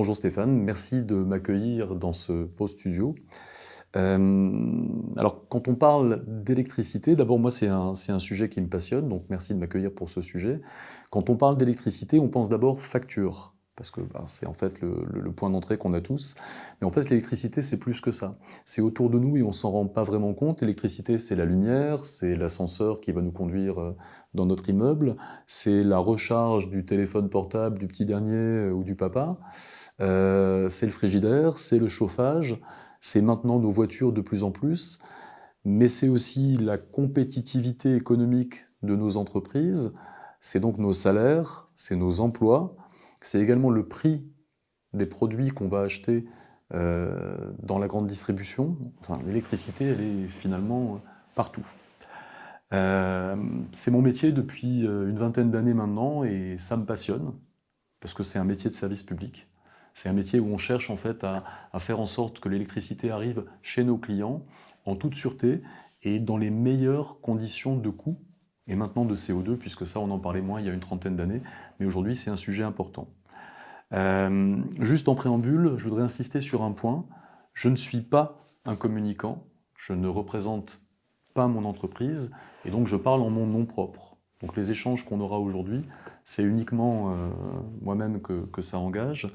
Bonjour Stéphane, merci de m'accueillir dans ce beau studio. Alors quand on parle d'électricité, d'abord moi c'est un sujet qui me passionne, donc merci de m'accueillir pour ce sujet. Quand on parle d'électricité, on pense d'abord facture, parce que c'est en fait le point d'entrée qu'on a tous. Mais en fait l'électricité c'est plus que ça. C'est autour de nous et on s'en rend pas vraiment compte. L'électricité c'est la lumière, c'est l'ascenseur qui va nous conduire dans notre immeuble, c'est la recharge du téléphone portable du petit dernier ou du papa. C'est le frigidaire, c'est le chauffage, c'est maintenant nos voitures de plus en plus, mais c'est aussi la compétitivité économique de nos entreprises, c'est donc nos salaires, c'est nos emplois, c'est également le prix des produits qu'on va acheter dans la grande distribution. Enfin, l'électricité, elle est finalement partout. C'est mon métier depuis une vingtaine d'années maintenant et ça me passionne, parce que c'est un métier de service public. C'est un métier où on cherche en fait à faire en sorte que l'électricité arrive chez nos clients en toute sûreté et dans les meilleures conditions de coût et maintenant de CO2, puisque ça on en parlait moins il y a une trentaine d'années, mais aujourd'hui c'est un sujet important. Juste en préambule, je voudrais insister sur un point. Je ne suis pas un communicant, je ne représente pas mon entreprise et donc je parle en mon nom propre. Donc les échanges qu'on aura aujourd'hui, c'est uniquement moi-même que ça engage.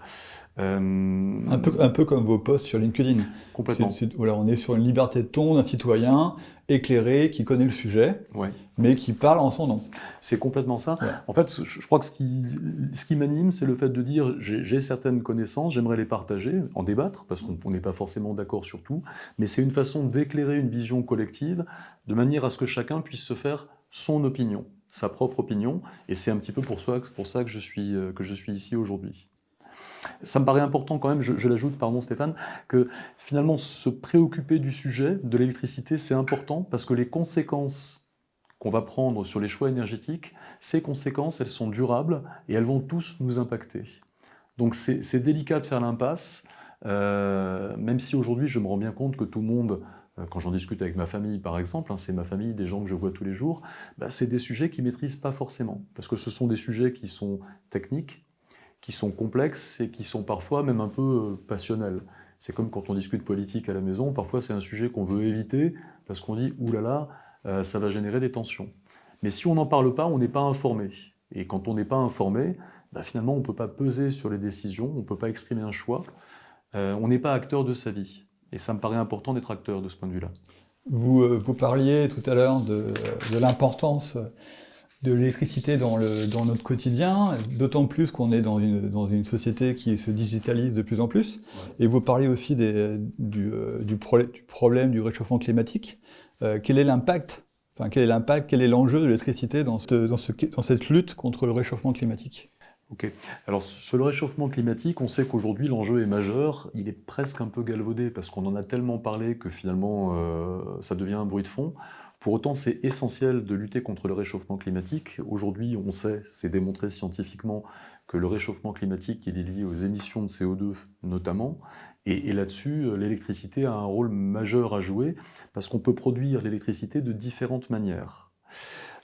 Un peu comme vos posts sur LinkedIn. Complètement. Voilà, on est sur une liberté de ton d'un citoyen éclairé qui connaît le sujet, Ouais. mais qui parle en son nom. C'est complètement ça. Ouais. En fait, je crois que ce qui m'anime, c'est le fait de dire j'ai certaines connaissances, j'aimerais les partager, en débattre, parce qu'on n'est pas forcément d'accord sur tout, mais c'est une façon d'éclairer une vision collective, de manière à ce que chacun puisse se faire son opinion, sa propre opinion, et c'est un petit peu pour ça que je suis ici aujourd'hui. Ça me paraît important quand même, je l'ajoute, pardon Stéphane, que finalement se préoccuper du sujet de l'électricité, c'est important, parce que les conséquences qu'on va prendre sur les choix énergétiques, ces conséquences, elles sont durables et elles vont tous nous impacter. Donc c'est délicat de faire l'impasse, même si aujourd'hui je me rends bien compte que tout le monde, quand j'en discute avec ma famille par exemple, c'est ma famille, des gens que je vois tous les jours, c'est des sujets qu'ils ne maîtrisent pas forcément, parce que ce sont des sujets qui sont techniques, qui sont complexes et qui sont parfois même un peu passionnels. C'est comme quand on discute politique à la maison, parfois c'est un sujet qu'on veut éviter, parce qu'on dit « oulala », ça va générer des tensions. Mais si on n'en parle pas, on n'est pas informé. Et quand on n'est pas informé, finalement, on ne peut pas peser sur les décisions, on ne peut pas exprimer un choix, on n'est pas acteur de sa vie. Et ça me paraît important d'être acteur de ce point de vue-là. Vous parliez tout à l'heure de l'importance de l'électricité dans notre quotidien, d'autant plus qu'on est dans une société qui se digitalise de plus en plus. Ouais. Et vous parliez aussi du problème du réchauffement climatique. Quel est l'impact, quel est l'enjeu de l'électricité dans cette lutte contre le réchauffement climatique ? Ok. Alors sur le réchauffement climatique, on sait qu'aujourd'hui l'enjeu est majeur, il est presque un peu galvaudé parce qu'on en a tellement parlé que finalement ça devient un bruit de fond. Pour autant, c'est essentiel de lutter contre le réchauffement climatique. Aujourd'hui, on sait, c'est démontré scientifiquement, que le réchauffement climatique il est lié aux émissions de CO2 notamment. Et là-dessus, l'électricité a un rôle majeur à jouer parce qu'on peut produire l'électricité de différentes manières.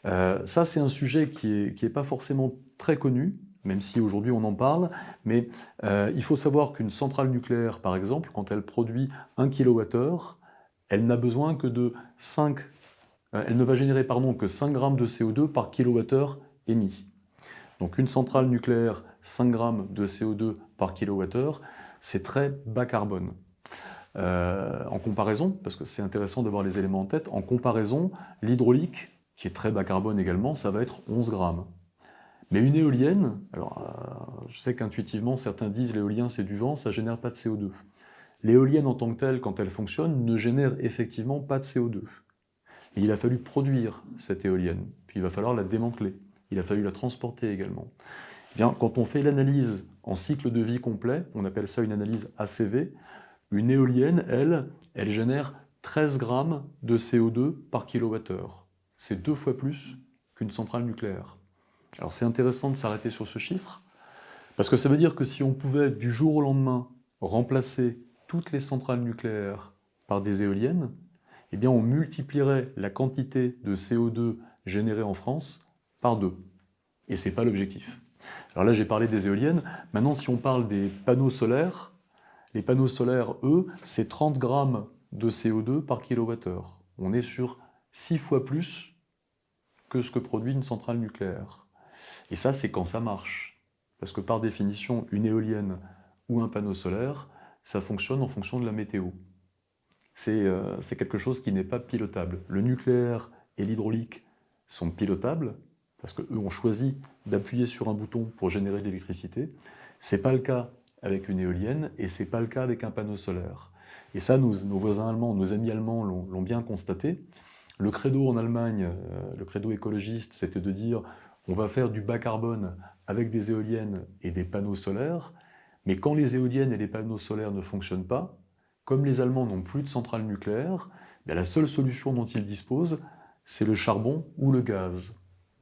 Ça, c'est un sujet qui est pas forcément très connu, même si aujourd'hui on en parle, mais il faut savoir qu'une centrale nucléaire, par exemple, quand elle produit 1 kWh, elle n'a besoin que de 5 elle ne va générer que 5 grammes de CO2 par kilowattheure émis. Donc une centrale nucléaire, 5 grammes de CO2 par kilowattheure, c'est très bas carbone. En comparaison, parce que c'est intéressant d'avoir les éléments en tête, en comparaison, l'hydraulique, qui est très bas carbone également, ça va être 11 grammes. Mais une éolienne, alors je sais qu'intuitivement certains disent l'éolien c'est du vent, ça ne génère pas de CO2. L'éolienne en tant que telle, quand elle fonctionne, ne génère effectivement pas de CO2. Et il a fallu produire cette éolienne, puis il va falloir la démanteler, il a fallu la transporter également. Eh bien, quand on fait l'analyse en cycle de vie complet, on appelle ça une analyse ACV, une éolienne, elle génère 13 grammes de CO2 par kilowattheure. C'est 2 fois plus qu'une centrale nucléaire. Alors c'est intéressant de s'arrêter sur ce chiffre, parce que ça veut dire que si on pouvait du jour au lendemain remplacer toutes les centrales nucléaires par des éoliennes, eh bien on multiplierait la quantité de CO2 générée en France par 2. Et ce n'est pas l'objectif. Alors là, j'ai parlé des éoliennes. Maintenant, si on parle des panneaux solaires, les panneaux solaires, eux, c'est 30 grammes de CO2 par kilowattheure. On est sur 6 fois plus que ce que produit une centrale nucléaire. Et ça, c'est quand ça marche. Parce que par définition, une éolienne ou un panneau solaire, ça fonctionne en fonction de la météo. C'est quelque chose qui n'est pas pilotable. Le nucléaire et l'hydraulique sont pilotables, parce qu'eux ont choisi d'appuyer sur un bouton pour générer de l'électricité. Ce n'est pas le cas avec une éolienne, et ce n'est pas le cas avec un panneau solaire. Et ça, nos voisins allemands, nos amis allemands l'ont bien constaté. Le credo en Allemagne, le credo écologiste, c'était de dire on va faire du bas carbone avec des éoliennes et des panneaux solaires, mais quand les éoliennes et les panneaux solaires ne fonctionnent pas, comme les Allemands n'ont plus de centrales nucléaires, la seule solution dont ils disposent, c'est le charbon ou le gaz.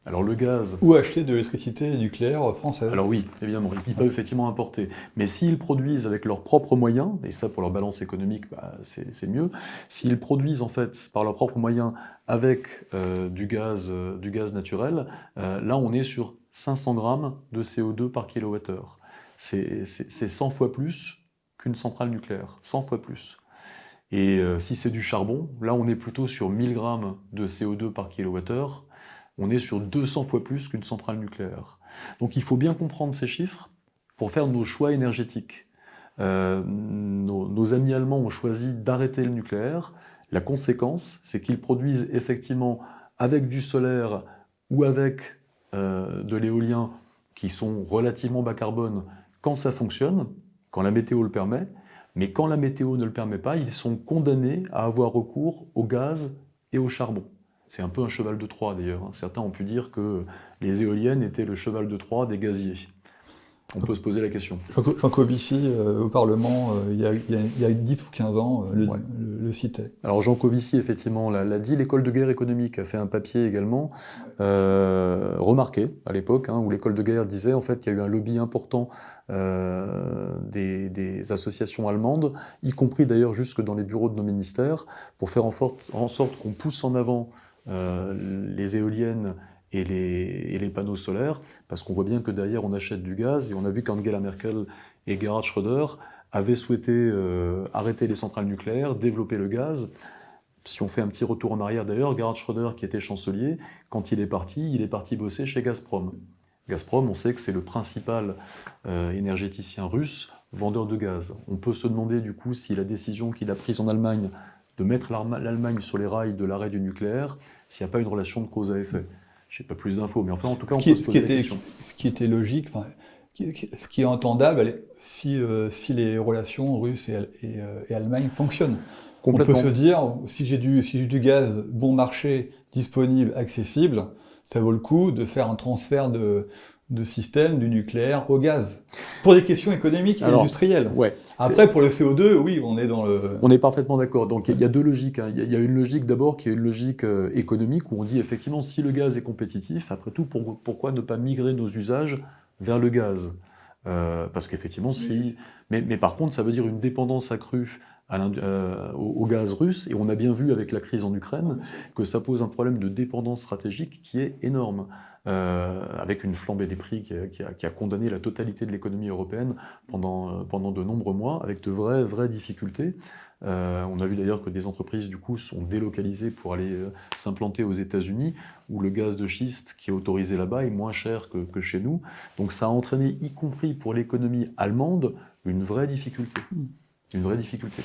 Alors le gaz... Ou acheter de l'électricité nucléaire française. Alors oui, évidemment, ils peuvent effectivement importer. Mais s'ils produisent avec leurs propres moyens, et ça pour leur balance économique, c'est mieux, s'ils produisent en fait par leurs propres moyens avec du gaz naturel, là on est sur 500 grammes de CO2 par kilowattheure. C'est 100 fois plus qu'une centrale nucléaire, 100 fois plus. Et si c'est du charbon, là on est plutôt sur 1000 grammes de CO2 par kilowattheure, on est sur 200 fois plus qu'une centrale nucléaire. Donc il faut bien comprendre ces chiffres pour faire nos choix énergétiques. Nos amis allemands ont choisi d'arrêter le nucléaire. La conséquence, c'est qu'ils produisent effectivement avec du solaire ou avec de l'éolien qui sont relativement bas carbone quand ça fonctionne, quand la météo le permet, mais quand la météo ne le permet pas, ils sont condamnés à avoir recours au gaz et au charbon. C'est un peu un cheval de Troie d'ailleurs. Certains ont pu dire que les éoliennes étaient le cheval de Troie des gaziers. On peut se poser la question. Jean Covici, au Parlement, il y a 10 ou 15 ans, le citait. Alors Jean Covici, effectivement, l'a dit. L'école de guerre économique a fait un papier également, remarqué à l'époque, où l'école de guerre disait en fait qu'il y a eu un lobby important des associations allemandes, y compris d'ailleurs jusque dans les bureaux de nos ministères, pour faire en sorte qu'on pousse en avant les éoliennes et les panneaux solaires, parce qu'on voit bien que derrière on achète du gaz, et on a vu qu'Angela Merkel et Gerhard Schröder avaient souhaité arrêter les centrales nucléaires, développer le gaz. Si on fait un petit retour en arrière d'ailleurs, Gerhard Schröder, qui était chancelier, quand il est parti bosser chez Gazprom. Gazprom, on sait que c'est le principal énergéticien russe, vendeur de gaz. On peut se demander du coup si la décision qu'il a prise en Allemagne de mettre l'Allemagne sur les rails de l'arrêt du nucléaire, s'il n'y a pas une relation de cause à effet. Je n'ai pas plus d'infos, mais enfin, en tout cas, on peut se poser la question. Ce qui était logique, ce qui est entendable, si les relations russes et Allemagne fonctionnent. On peut se dire, si j'ai du gaz bon marché, disponible, accessible, ça vaut le coup de faire un transfert de système du nucléaire au gaz. Pour des questions économiques et industrielles. Ouais, après, pour le CO2, oui, on est dans le... On est parfaitement d'accord. Donc il y a deux logiques. Il y a une logique d'abord qui est une logique économique, où on dit effectivement, si le gaz est compétitif, après tout, pourquoi ne pas migrer nos usages vers le gaz ? Parce qu'effectivement, si... Mais par contre, ça veut dire une dépendance accrue au gaz russe, et on a bien vu avec la crise en Ukraine que ça pose un problème de dépendance stratégique qui est énorme, avec une flambée des prix qui a condamné la totalité de l'économie européenne pendant de nombreux mois, avec de vraies difficultés. On a vu d'ailleurs que des entreprises du coup sont délocalisées pour aller s'implanter aux États-Unis, où le gaz de schiste qui est autorisé là-bas est moins cher que chez nous. Donc ça a entraîné, y compris pour l'économie allemande, une vraie difficulté. Une vraie difficulté.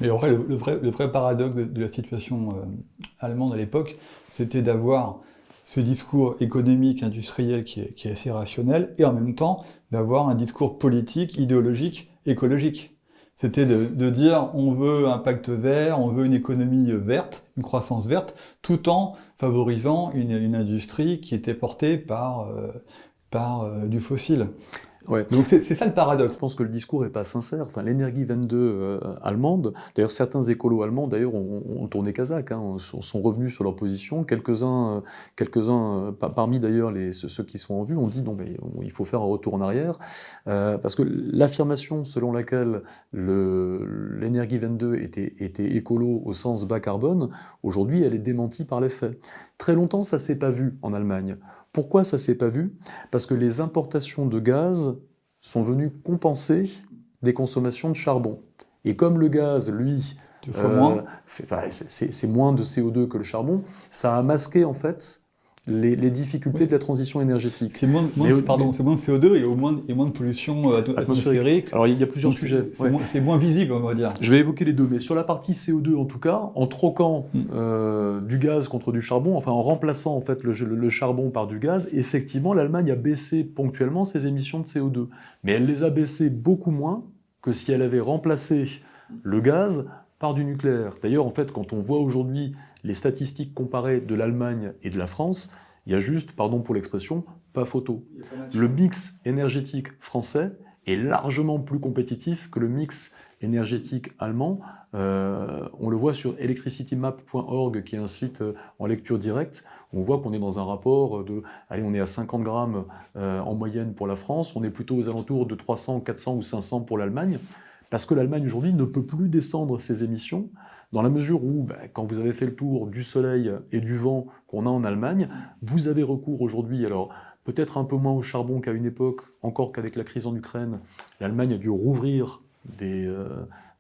Mais en vrai, le vrai paradoxe de la situation allemande à l'époque, c'était d'avoir ce discours économique, industriel qui est assez rationnel, et en même temps d'avoir un discours politique, idéologique, écologique. C'était de dire on veut un pacte vert, on veut une économie verte, une croissance verte, tout en favorisant une industrie qui était portée par du fossile. Ouais. Donc c'est ça le paradoxe. Je pense que le discours n'est pas sincère. Enfin, l'Energiewende allemande, d'ailleurs certains écolos allemands d'ailleurs ont tourné kazakh, sont revenus sur leur position. Quelques-uns parmi d'ailleurs ceux qui sont en vue ont dit non mais il faut faire un retour en arrière, parce que l'affirmation selon laquelle l'Energiewende était écolo au sens bas carbone, aujourd'hui elle est démentie par les faits. Très longtemps ça s'est pas vu en Allemagne. Pourquoi ça s'est pas vu? Parce que les importations de gaz sont venues compenser des consommations de charbon. Et comme le gaz, lui, c'est moins de CO2 que le charbon, ça a masqué en fait les difficultés de la transition énergétique. C'est moins de CO2 et moins de pollution atmosphérique. Alors il y a plusieurs sujets. C'est moins visible, on va dire. Je vais évoquer les deux, mais sur la partie CO2 en tout cas, en troquant du gaz contre du charbon, enfin en remplaçant en fait le charbon par du gaz, effectivement l'Allemagne a baissé ponctuellement ses émissions de CO2. Mais elle les a baissées beaucoup moins que si elle avait remplacé le gaz par du nucléaire. D'ailleurs, en fait, quand on voit aujourd'hui les statistiques comparées de l'Allemagne et de la France, il y a juste, pardon pour l'expression, pas photo. Le mix énergétique français est largement plus compétitif que le mix énergétique allemand. On le voit sur electricitymap.org, qui est un site en lecture directe. On voit qu'on est dans un rapport on est à 50 grammes en moyenne pour la France, on est plutôt aux alentours de 300, 400 ou 500 pour l'Allemagne. Parce que l'Allemagne aujourd'hui ne peut plus descendre ses émissions, dans la mesure où, quand vous avez fait le tour du soleil et du vent qu'on a en Allemagne, vous avez recours aujourd'hui, alors peut-être un peu moins au charbon qu'à une époque, encore qu'avec la crise en Ukraine, l'Allemagne a dû rouvrir des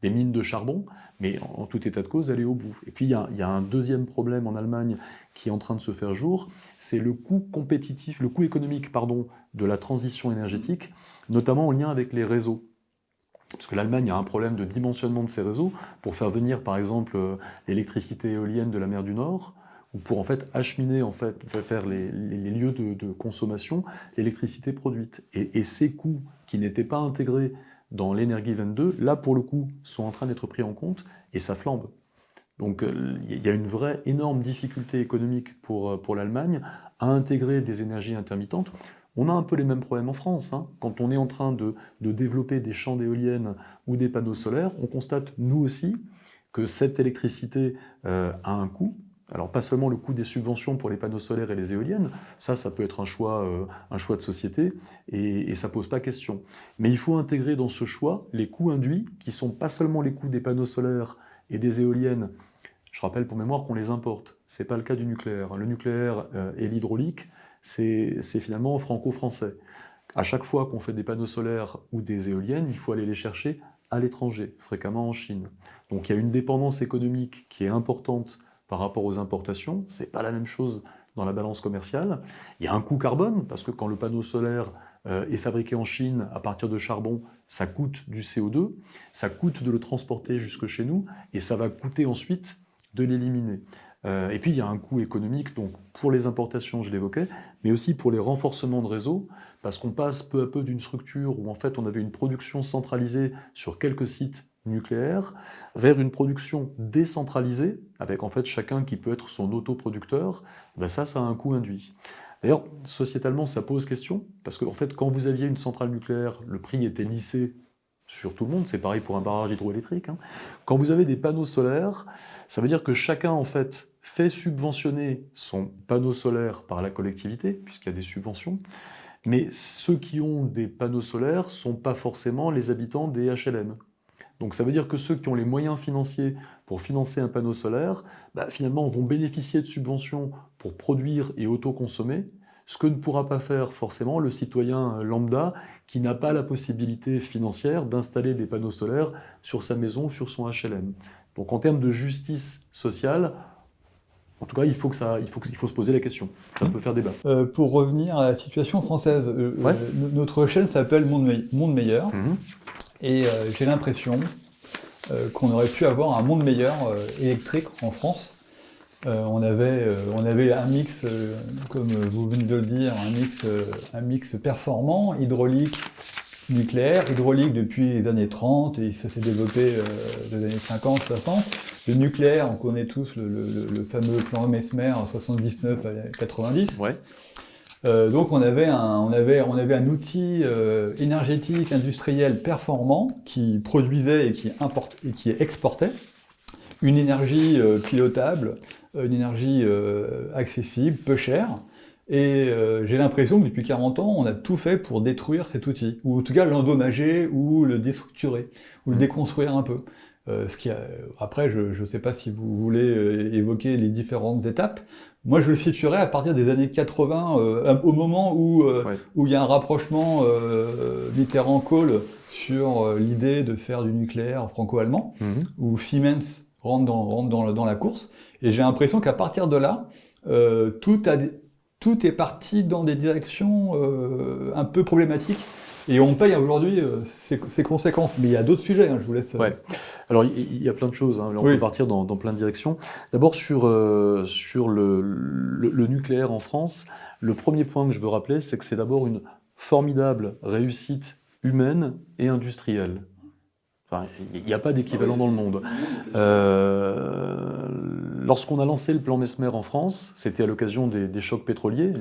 mines de charbon, mais en tout état de cause, elle est au bout. Et puis il y a un deuxième problème en Allemagne qui est en train de se faire jour, c'est le coût économique de la transition énergétique, notamment en lien avec les réseaux. Parce que l'Allemagne a un problème de dimensionnement de ses réseaux pour faire venir, par exemple, l'électricité éolienne de la mer du Nord, ou pour en fait acheminer, faire les lieux de consommation, l'électricité produite. Et ces coûts qui n'étaient pas intégrés dans l'Energie 22, là pour le coup, sont en train d'être pris en compte et ça flambe. Donc il y a une vraie énorme difficulté économique pour l'Allemagne à intégrer des énergies intermittentes. On a un peu les mêmes problèmes en France. Quand on est en train de développer des champs d'éoliennes ou des panneaux solaires, on constate, nous aussi, que cette électricité a un coût. Alors pas seulement le coût des subventions pour les panneaux solaires et les éoliennes, ça peut être un choix de société, et ça pose pas question. Mais il faut intégrer dans ce choix les coûts induits, qui sont pas seulement les coûts des panneaux solaires et des éoliennes. Je rappelle pour mémoire qu'on les importe. C'est pas le cas du nucléaire. Le nucléaire et l'hydraulique, c'est finalement franco-français. À chaque fois qu'on fait des panneaux solaires ou des éoliennes, il faut aller les chercher à l'étranger, fréquemment en Chine. Donc il y a une dépendance économique qui est importante par rapport aux importations. C'est pas la même chose dans la balance commerciale. Il y a un coût carbone, parce que quand le panneau solaire est fabriqué en Chine à partir de charbon, ça coûte du CO2, ça coûte de le transporter jusque chez nous, et ça va coûter ensuite de l'éliminer. Et puis il y a un coût économique, donc pour les importations, je l'évoquais, mais aussi pour les renforcements de réseau, parce qu'on passe peu à peu d'une structure où en fait on avait une production centralisée sur quelques sites nucléaires, vers une production décentralisée, avec en fait chacun qui peut être son autoproducteur. Ça a un coût induit. D'ailleurs, sociétalement, ça pose question, parce que en fait, quand vous aviez une centrale nucléaire, le prix était lissé sur tout le monde, c'est pareil pour un barrage hydroélectrique. Quand vous avez des panneaux solaires, ça veut dire que chacun en fait fait subventionner son panneau solaire par la collectivité, puisqu'il y a des subventions, mais ceux qui ont des panneaux solaires sont pas forcément les habitants des HLM. Donc ça veut dire que ceux qui ont les moyens financiers pour financer un panneau solaire, finalement vont bénéficier de subventions pour produire et autoconsommer, ce que ne pourra pas faire forcément le citoyen lambda qui n'a pas la possibilité financière d'installer des panneaux solaires sur sa maison ou sur son HLM. Donc en termes de justice sociale, en tout cas, il faut se poser la question. Ça peut faire débat. Pour revenir à la situation française, notre chaîne s'appelle Monde Meilleur, et j'ai l'impression qu'on aurait pu avoir un monde meilleur électrique en France. On avait un mix, comme vous venez de le dire, un mix performant, hydraulique, nucléaire, hydraulique depuis les années 30, et ça s'est développé des années 50, 60. Le nucléaire, on connaît tous le fameux plan Mesmer 79 à 90. Ouais. Donc on avait un outil énergétique, industriel performant qui produisait et qui exportait une énergie pilotable, une énergie accessible, peu chère. Et j'ai l'impression que depuis 40 ans, on a tout fait pour détruire cet outil, ou en tout cas l'endommager, ou le déstructurer, ou le déconstruire un peu. Après, je ne sais pas si vous voulez évoquer les différentes étapes. Moi, je le situerais à partir des années 80, au moment où il y a un rapprochement Mitterrand-Kohl sur l'idée de faire du nucléaire franco-allemand, où Siemens rentre dans la course. Et j'ai l'impression qu'à partir de là, tout est parti dans des directions un peu problématiques. Et on paye aujourd'hui ses conséquences. Mais il y a d'autres sujets, je vous laisse... Ouais. Alors, il y a plein de choses. Là, on peut partir dans plein de directions. D'abord, sur le nucléaire en France, le premier point que je veux rappeler, c'est que c'est d'abord une formidable réussite humaine et industrielle. Enfin, il n'y a pas d'équivalent dans le monde. Lorsqu'on a lancé le plan Messmer en France, c'était à l'occasion des chocs pétroliers.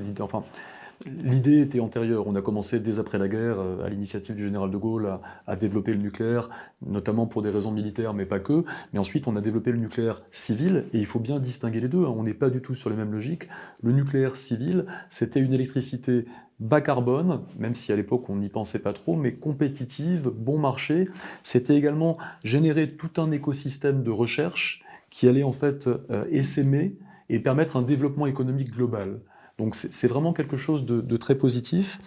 L'idée était antérieure. On a commencé dès après la guerre, à l'initiative du général de Gaulle, à développer le nucléaire, notamment pour des raisons militaires, mais pas que. Mais ensuite, on a développé le nucléaire civil, et il faut bien distinguer les deux. On n'est pas du tout sur les mêmes logiques. Le nucléaire civil, c'était une électricité bas carbone, même si à l'époque on n'y pensait pas trop, mais compétitive, bon marché. C'était également générer tout un écosystème de recherche qui allait en fait essaimer et permettre un développement économique global. Donc c'est vraiment quelque chose de très positif.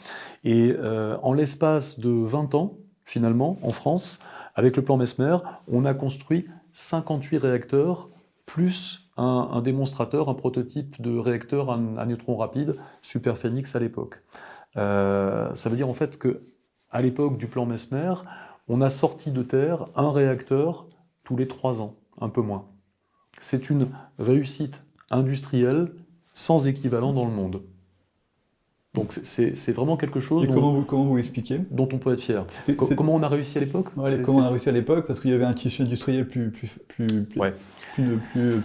Et en l'espace de 20 ans, finalement, en France, avec le plan Messmer, on a construit 58 réacteurs, plus un démonstrateur, un prototype de réacteur à neutrons rapides, Super Phénix à l'époque. Ça veut dire en fait qu'à l'époque du plan Messmer, on a sorti de terre un réacteur tous les 3 ans, un peu moins. C'est une réussite industrielle sans équivalent dans le monde. Donc c'est vraiment quelque chose Et comment vous l'expliquez ? Dont on peut être fier. Comment on a réussi à l'époque ? Comment on a réussi à l'époque ? Parce qu'il y avait un tissu industriel plus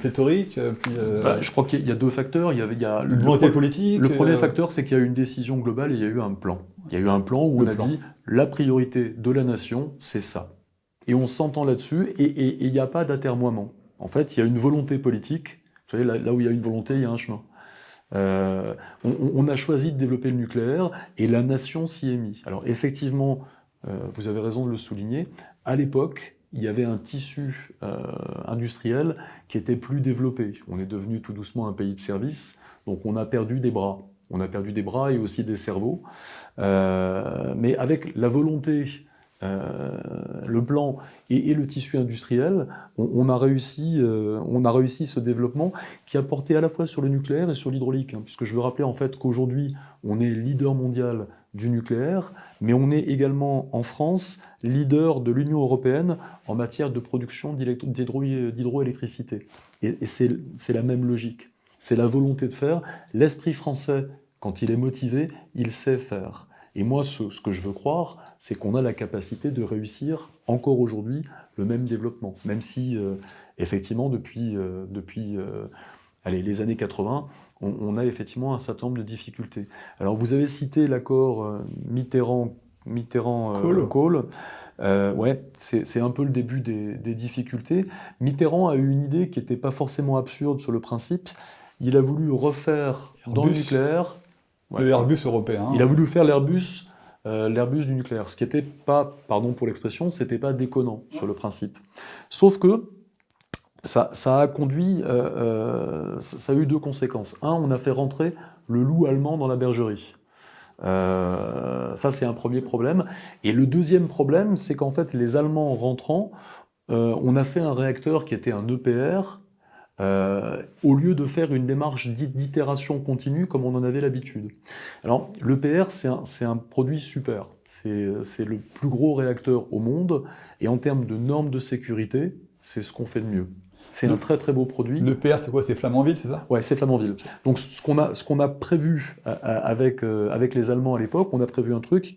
pléthorique. Je crois qu'il y a 2 facteurs. Il y a une volonté politique. Le premier facteur, c'est qu'il y a eu une décision globale et il y a eu un plan. Il y a eu un plan où on a dit la priorité de la nation, c'est ça. Et on s'entend là-dessus et il n'y a pas d'atermoiement. En fait, il y a une volonté politique. Vous savez, là où il y a une volonté, il y a un chemin. On a choisi de développer le nucléaire et la nation s'y est mise. Alors effectivement, vous avez raison de le souligner, à l'époque, il y avait un tissu industriel qui était plus développé. On est devenu tout doucement un pays de service, donc on a perdu des bras. On a perdu des bras et aussi des cerveaux. Mais avec la volonté, le plan et le tissu industriel, on a réussi ce développement qui a porté à la fois sur le nucléaire et sur l'hydraulique. Puisque je veux rappeler en fait qu'aujourd'hui, on est leader mondial du nucléaire, mais on est également en France leader de l'Union européenne en matière de production d'hydroélectricité. Et c'est la même logique. C'est la volonté de faire. L'esprit français, quand il est motivé, il sait faire. Et moi, ce que je veux croire, c'est qu'on a la capacité de réussir encore aujourd'hui le même développement. Même si, effectivement, depuis les années 80, on a effectivement un certain nombre de difficultés. Alors, vous avez cité l'accord Mitterrand-Kohl. Ouais, c'est un peu le début des difficultés. Mitterrand a eu une idée qui n'était pas forcément absurde sur le principe. Il a voulu refaire dans le nucléaire... Le Airbus européen. Il a voulu faire l'Airbus du nucléaire, ce qui n'était pas, pardon pour l'expression, c'était pas déconnant sur le principe. Sauf que ça a conduit, ça a eu 2 conséquences. Un, on a fait rentrer le loup allemand dans la bergerie. Ça, c'est un premier problème. Et le deuxième problème, c'est qu'en fait, les Allemands rentrant, on a fait un réacteur qui était un EPR, au lieu de faire une démarche d'itération continue comme on en avait l'habitude. Alors, l'EPR, c'est un produit super. C'est le plus gros réacteur au monde, et en termes de normes de sécurité, c'est ce qu'on fait de mieux. C'est un très très beau produit. L'EPR, c'est quoi ? C'est Flamanville, c'est ça ? Ouais, c'est Flamanville. Donc ce qu'on a prévu avec les Allemands à l'époque, on a prévu un truc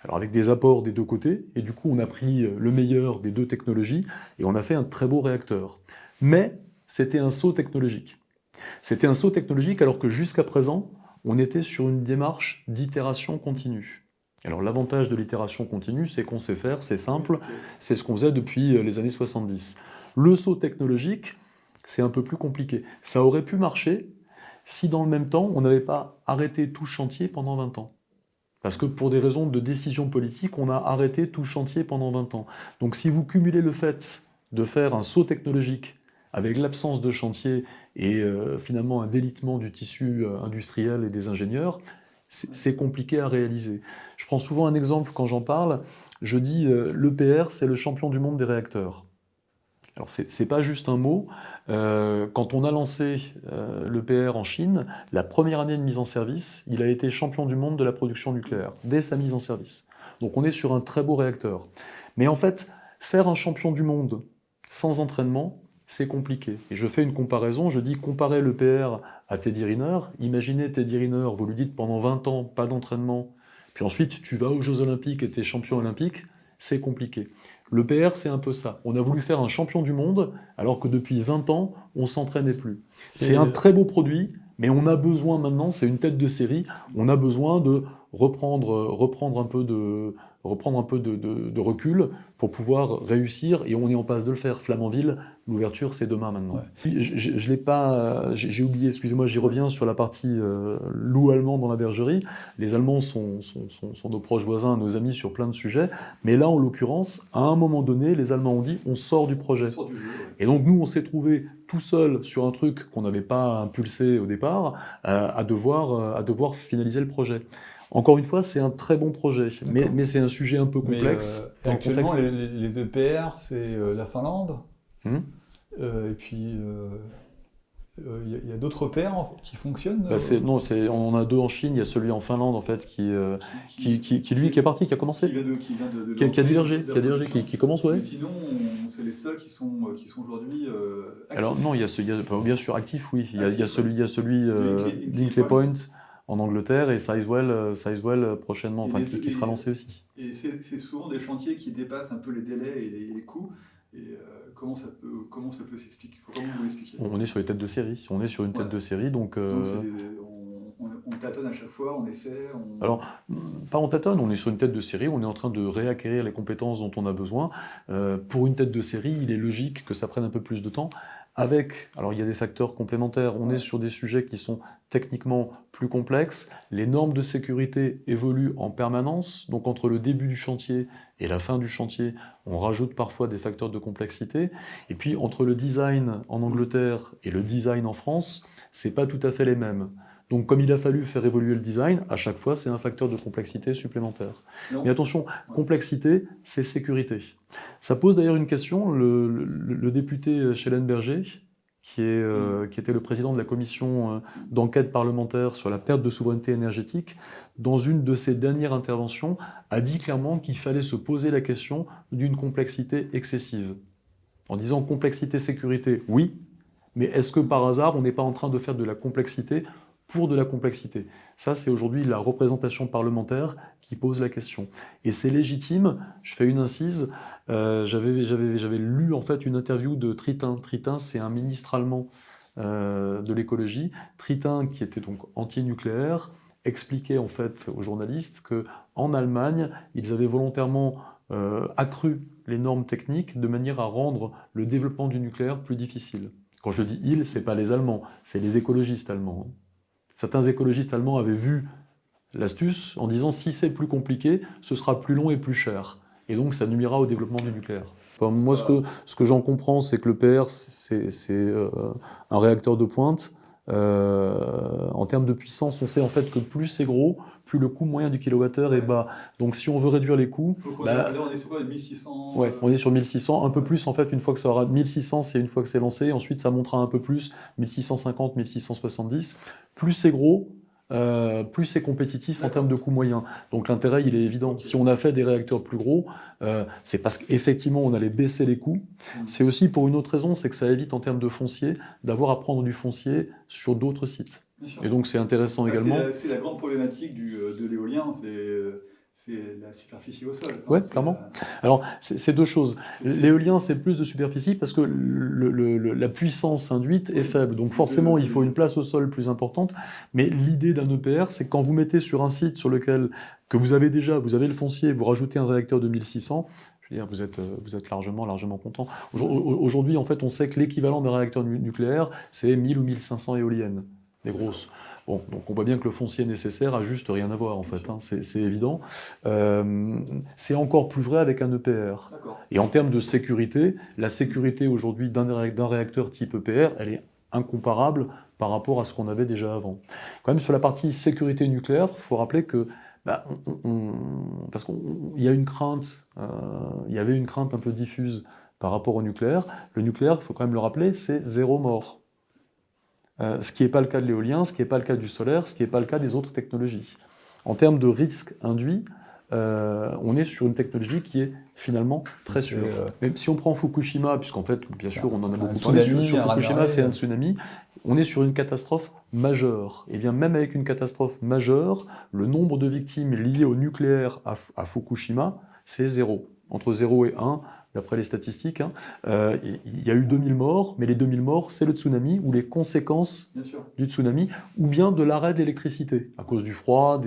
alors avec des apports des 2 côtés, et du coup on a pris le meilleur des 2 technologies, et on a fait un très beau réacteur. Mais c'était un saut technologique. C'était un saut technologique alors que jusqu'à présent, on était sur une démarche d'itération continue. Alors l'avantage de l'itération continue, c'est qu'on sait faire, c'est simple, c'est ce qu'on faisait depuis les années 70. Le saut technologique, c'est un peu plus compliqué. Ça aurait pu marcher si dans le même temps, on n'avait pas arrêté tout chantier pendant 20 ans. Parce que pour des raisons de décision politique, on a arrêté tout chantier pendant 20 ans. Donc si vous cumulez le fait de faire un saut technologique avec l'absence de chantier et finalement un délitement du tissu industriel et des ingénieurs, c'est compliqué à réaliser. Je prends souvent un exemple quand j'en parle, je dis l'EPR c'est le champion du monde des réacteurs. Alors c'est pas juste un mot, quand on a lancé l'EPR en Chine, la première année de mise en service, il a été champion du monde de la production nucléaire, dès sa mise en service. Donc on est sur un très beau réacteur. Mais en fait, faire un champion du monde sans entraînement, c'est compliqué. Et je fais une comparaison, je dis comparer l'EPR à Teddy Riner. Imaginez Teddy Riner, vous lui dites pendant 20 ans, pas d'entraînement, puis ensuite tu vas aux Jeux Olympiques et tu es champion olympique, c'est compliqué. L'EPR, c'est un peu ça. On a voulu faire un champion du monde, alors que depuis 20 ans, on s'entraînait plus. C'est un très beau produit, mais on a besoin maintenant, c'est une tête de série, on a besoin de reprendre un peu de recul pour pouvoir réussir, et on est en passe de le faire. Flamanville, l'ouverture, c'est demain maintenant. Ouais. Je l'ai pas, j'ai oublié, excusez-moi, j'y reviens sur la partie loup allemand dans la bergerie. Les Allemands sont nos proches voisins, nos amis sur plein de sujets, mais là, en l'occurrence, à un moment donné, les Allemands ont dit on sort du projet. Et donc nous, on s'est trouvé tout seul sur un truc qu'on n'avait pas impulsé au départ, à devoir finaliser le projet. Encore une fois, c'est un très bon projet, mais c'est un sujet un peu complexe. Actuellement, les EPR, c'est la Finlande. Et puis, il y a d'autres EPR qui fonctionnent. Non, on en a deux en Chine. Il y a celui en Finlande, en fait, qui est parti, qui a commencé. Qui a divergé, qui commence, ouais. Mais sinon, c'est les seuls qui sont aujourd'hui actifs. Alors non, il y a bien sûr actif, oui. Il y a celui d'Hinkley Point en Angleterre et Sizewell prochainement, enfin qui sera lancé aussi. Et c'est souvent des chantiers qui dépassent un peu les délais et les coûts. Et comment ça peut s'expliquer? Comment vous l'expliquez? On est sur les têtes de série. On est sur une tête de série, donc on tâtonne à chaque fois, on essaie. Alors, pas on tâtonne, on est sur une tête de série, on est en train de réacquérir les compétences dont on a besoin. Pour une tête de série, il est logique que ça prenne un peu plus de temps. Alors il y a des facteurs complémentaires, on est sur des sujets qui sont techniquement plus complexes, les normes de sécurité évoluent en permanence, donc entre le début du chantier et la fin du chantier, on rajoute parfois des facteurs de complexité, et puis entre le design en Angleterre et le design en France, c'est pas tout à fait les mêmes. Donc comme il a fallu faire évoluer le design, à chaque fois c'est un facteur de complexité supplémentaire. Mais attention, complexité, c'est sécurité. Ça pose d'ailleurs une question, le député Schellenberger, qui était le président de la commission d'enquête parlementaire sur la perte de souveraineté énergétique, dans une de ses dernières interventions, a dit clairement qu'il fallait se poser la question d'une complexité excessive. En disant complexité sécurité, oui, mais est-ce que par hasard on n'est pas en train de faire de la complexité pour de la complexité? Ça, c'est aujourd'hui la représentation parlementaire qui pose la question. Et c'est légitime, je fais une incise, j'avais lu en fait une interview de Tritin. Tritin, c'est un ministre allemand de l'écologie. Tritin, qui était donc anti-nucléaire, expliquait en fait aux journalistes qu'en Allemagne, ils avaient volontairement accru les normes techniques de manière à rendre le développement du nucléaire plus difficile. Quand je dis « ils », c'est pas les Allemands, c'est les écologistes allemands. Certains écologistes allemands avaient vu l'astuce en disant si c'est plus compliqué, ce sera plus long et plus cher. Et donc ça nuira au développement du nucléaire. Enfin, moi, ce que j'en comprends, c'est que l'EPR, c'est un réacteur de pointe. En termes de puissance, on sait en fait que plus c'est gros, plus le coût moyen du kilowattheure est bas. Donc si on veut réduire les coûts... Là, on est sur quoi, 1600 Ouais, on est sur 1600, un peu plus en fait, une fois que ça aura 1600, c'est une fois que c'est lancé, ensuite ça montera un peu plus, 1650, 1670. Plus c'est gros, plus c'est compétitif en termes de coût moyen. Donc l'intérêt, il est évident. Si on a fait des réacteurs plus gros, c'est parce qu'effectivement, on allait baisser les coûts. C'est aussi pour une autre raison, c'est que ça évite en termes de foncier, d'avoir à prendre du foncier sur d'autres sites. Et donc c'est intéressant également. C'est la grande problématique de l'éolien, c'est la superficie au sol. Oui, clairement. Alors, c'est deux choses. L'éolien, c'est plus de superficie parce que la puissance induite est faible. Donc forcément, il faut une place au sol plus importante. Mais l'idée d'un EPR, c'est que quand vous mettez sur un site sur lequel, que vous avez le foncier, vous rajoutez un réacteur de 1600, je veux dire, vous êtes largement content. Aujourd'hui, en fait, on sait que l'équivalent d'un réacteur nucléaire, c'est 1000 ou 1500 éoliennes. des grosses. Bon, donc on voit bien que le foncier nécessaire a juste rien à voir en fait, hein, c'est évident. C'est encore plus vrai avec un EPR. Et en termes de sécurité, la sécurité aujourd'hui d'un réacteur type EPR, elle est incomparable par rapport à ce qu'on avait déjà avant. Quand même sur la partie sécurité nucléaire, il faut rappeler que parce qu'il y a une crainte, il y avait une crainte un peu diffuse par rapport au nucléaire. Le nucléaire, il faut quand même le rappeler, c'est 0 mort. Ce qui n'est pas le cas de l'éolien, ce qui n'est pas le cas du solaire, ce qui n'est pas le cas des autres technologies. En termes de risque induit, on est sur une technologie qui est finalement très sûre. Même si on prend Fukushima, puisqu'en fait, bien sûr, on en a beaucoup parlé, sur Fukushima, c'est un tsunami, on est sur une catastrophe majeure. Et bien même avec une catastrophe majeure, le nombre de victimes liées au nucléaire à Fukushima, c'est 0. Entre 0 et 1, d'après les statistiques, hein. Il y a eu 2000 morts, mais les 2000 morts, c'est le tsunami ou les conséquences du tsunami, ou bien de l'arrêt de l'électricité, à cause du froid.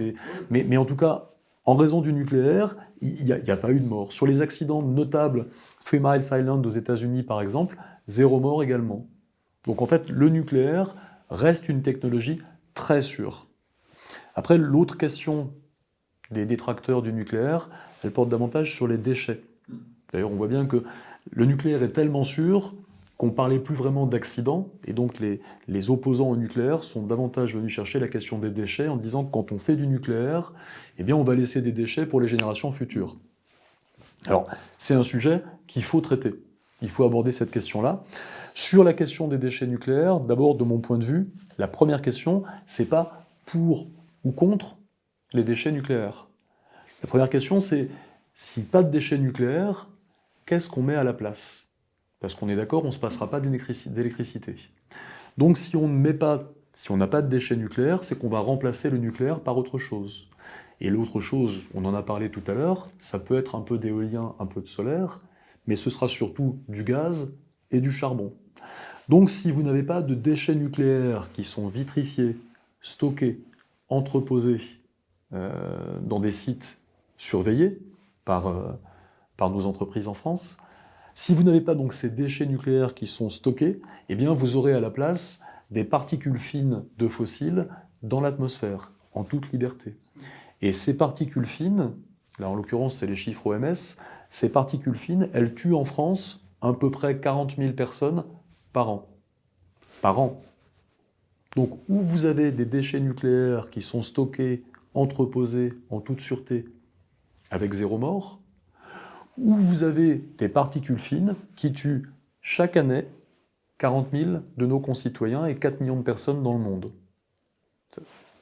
Mais en tout cas, en raison du nucléaire, il n'y a pas eu de mort. Sur les accidents notables, 3 Mile Island aux États-Unis par exemple, 0 mort également. Donc en fait, le nucléaire reste une technologie très sûre. Après, l'autre question des détracteurs du nucléaire, elle porte davantage sur les déchets. D'ailleurs, on voit bien que le nucléaire est tellement sûr qu'on ne parlait plus vraiment d'accident, et donc les opposants au nucléaire sont davantage venus chercher la question des déchets en disant que quand on fait du nucléaire, eh bien on va laisser des déchets pour les générations futures. Alors, c'est un sujet qu'il faut traiter. Il faut aborder cette question-là. Sur la question des déchets nucléaires, d'abord, de mon point de vue, la première question, c'est pas pour ou contre les déchets nucléaires. La première question, c'est si pas de déchets nucléaires, qu'est-ce qu'on met à la place? Parce qu'on est d'accord, on ne se passera pas d'électricité. Donc si on n'a pas de déchets nucléaires, c'est qu'on va remplacer le nucléaire par autre chose. Et l'autre chose, on en a parlé tout à l'heure, ça peut être un peu d'éolien, un peu de solaire, mais ce sera surtout du gaz et du charbon. Donc si vous n'avez pas de déchets nucléaires qui sont vitrifiés, stockés, entreposés dans des sites surveillés par nos entreprises en France, si vous n'avez pas donc ces déchets nucléaires qui sont stockés, eh bien vous aurez à la place des particules fines de fossiles dans l'atmosphère, en toute liberté. Et ces particules fines, là en l'occurrence c'est les chiffres OMS, ces particules fines, elles tuent en France à peu près 40 000 personnes par an. Par an. Donc où vous avez des déchets nucléaires qui sont stockés, entreposés en toute sûreté, avec 0 mort, où vous avez des particules fines qui tuent chaque année 40 000 de nos concitoyens et 4 millions de personnes dans le monde.